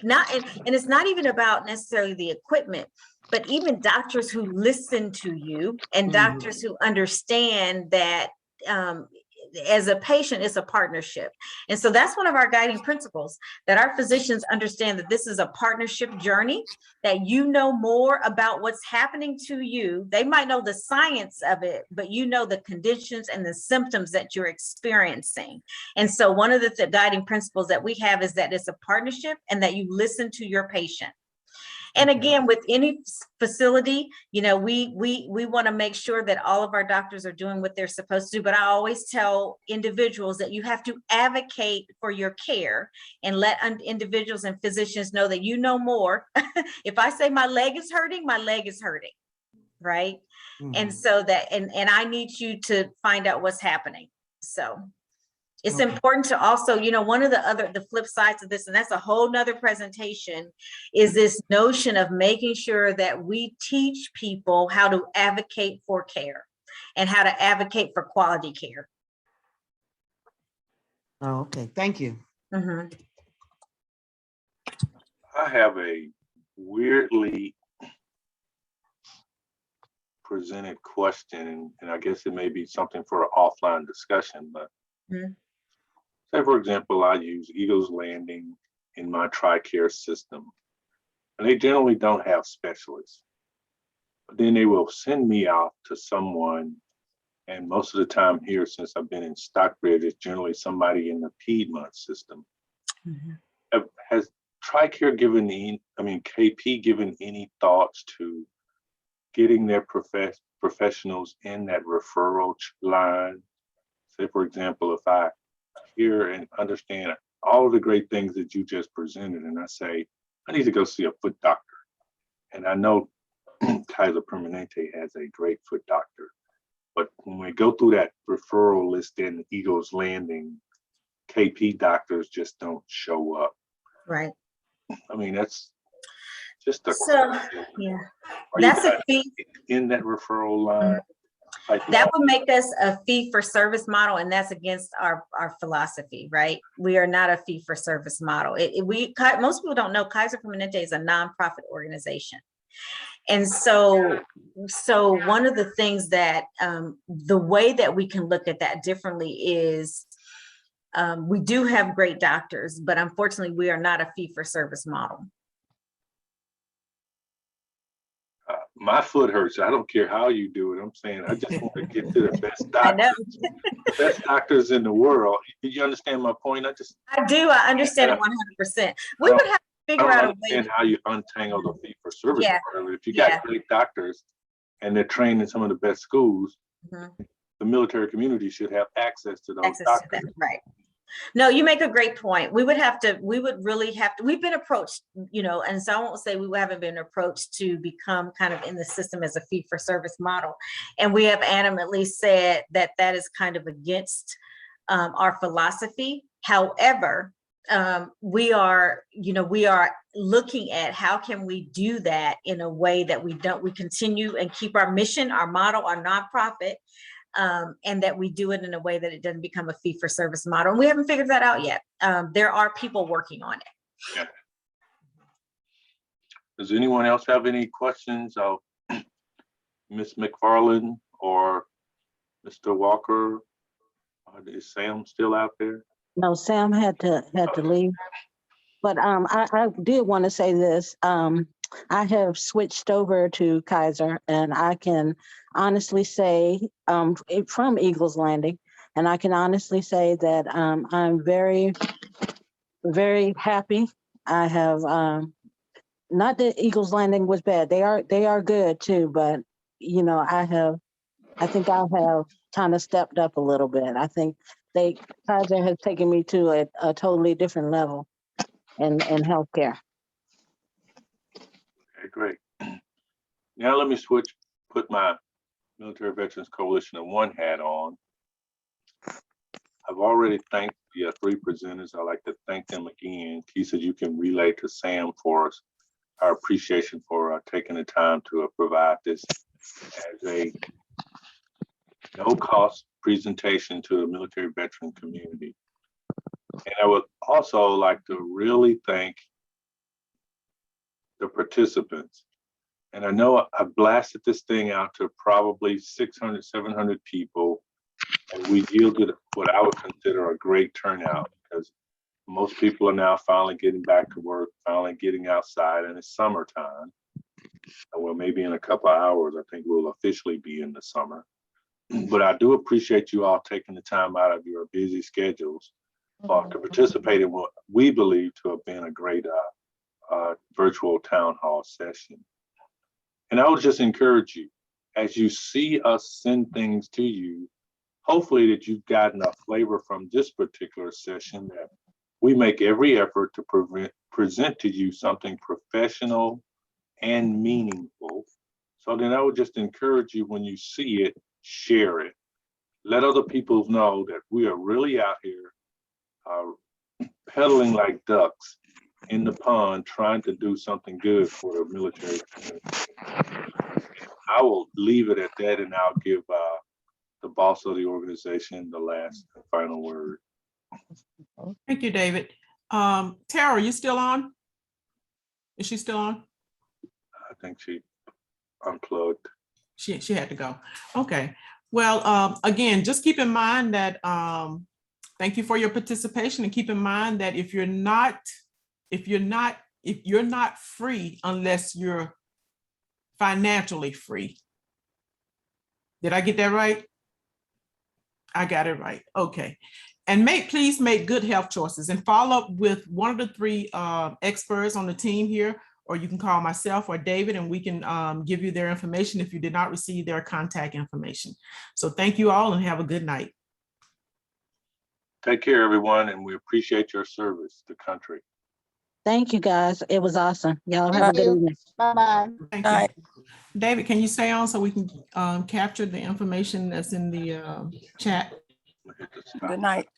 not, and it's not even about necessarily the equipment, but even doctors who listen to you and doctors who understand that as a patient, it's a partnership. And so that's one of our guiding principles, that our physicians understand that this is a partnership journey, that you know more about what's happening to you. They might know the science of it, but you know the conditions and the symptoms that you're experiencing. And so one of the guiding principles that we have is that it's a partnership and that you listen to your patient. And again, with any facility, you know, we want to make sure that all of our doctors are doing what they're supposed to do. But I always tell individuals that you have to advocate for your care and let individuals and physicians know that you know more. If I say my leg is hurting, my leg is hurting, right? And so that, and I need you to find out what's happening. So it's important to also, you know, one of the flip sides of this, and that's a whole nother presentation, is this notion of making sure that we teach people how to advocate for care and how to advocate for quality care. Oh, okay, thank you. Mm-hmm. I have a weirdly presented question, and I guess it may be something for an offline discussion, but say, for example, I use Eagles Landing in my TRICARE system, and they generally don't have specialists. But then they will send me out to someone, and most of the time here, since I've been in Stockbridge, it's generally somebody in the Piedmont system. Has TRICARE given KP given any thoughts to getting their professionals in that referral line? Say, for example, if I hear and understand all of the great things that you just presented, and I say, I need to go see a foot doctor. And I know Kaiser Permanente has a great foot doctor, but when we go through that referral list in Eagles Landing, KP doctors just don't show up. Right. I mean, that's just a question. Yeah. Are that's you a fee in that referral line. That would make us a fee for service model, and that's against our philosophy, right? We are not a fee for service model. Most people don't know Kaiser Permanente is a nonprofit organization. And so one of the things that the way that we can look at that differently is we do have great doctors, but unfortunately we are not a fee for service model. My foot hurts. I don't care how you do it. I'm saying I just want to get to the best doctors, the best doctors in the world. Did you understand my point? I do. I understand it 100%. We would have to figure out a way. Understand how you untangle the fee for service. If you got great doctors and they're trained in some of the best schools, the military community should have access to those doctors. Right. No, you make a great point. We would really have to, we've been approached, you know, and so I won't say we haven't been approached to become kind of in the system as a fee for service model. And we have adamantly said that that is kind of against our philosophy. However, we are looking at how can we do that in a way that we continue and keep our mission, our model, our nonprofit, and that we do it in a way that it doesn't become a fee for service model. And we haven't figured that out yet. There are people working on it. Yeah. Does anyone else have any questions of Ms. McFarland or Mr. Walker? Is Sam still out there? No, Sam had to leave. But I did want to say this. I have switched over to Kaiser, and I can honestly say from Eagles Landing, and I can honestly say that I'm very, very happy. I have not that Eagles Landing was bad. They are good too, but you know, I think I have kind of stepped up a little bit. I think Kaiser has taken me to a totally different level in healthcare. Okay, great. Now let me put my Military Veterans Coalition of One hat on. I've already thanked the three presenters. I'd like to thank them again. Keisha, you can relay to Sam for us our appreciation for taking the time to provide this as a no-cost presentation to the military veteran community. And I would also like to really thank the participants. And I know I blasted this thing out to probably 600, 700 people. And we yielded what I would consider a great turnout because most people are now finally getting back to work, finally getting outside, and it's summertime. Well, maybe in a couple of hours, I think we'll officially be in the summer. But I do appreciate you all taking the time out of your busy schedules to participate in what we believe to have been a great virtual town hall session. And I would just encourage you, as you see us send things to you, hopefully that you've gotten a flavor from this particular session that we make every effort to present to you something professional and meaningful. So then I would just encourage you, when you see it, share it. Let other people know that we are really out here pedaling like ducks in the pond, trying to do something good for the military community. I will leave it at that, and I'll give the boss of the organization the last and final word. Thank you, David. Tara, are you still on? Is she still on? I think she unplugged. She had to go. Okay. Well, again, just keep in mind that thank you for your participation, and keep in mind that if you're not free unless you're financially free. Did I get that right? I got it right. Okay. And please make good health choices and follow up with one of the three experts on the team here, or you can call myself or David, and we can give you their information if you did not receive their contact information. So thank you all and have a good night. Take care, everyone, and we appreciate your service to the country. Thank you, guys. It was awesome. Y'all have a good evening. Bye-bye. Thank you. David, can you stay on so we can capture the information that's in the chat? Good night.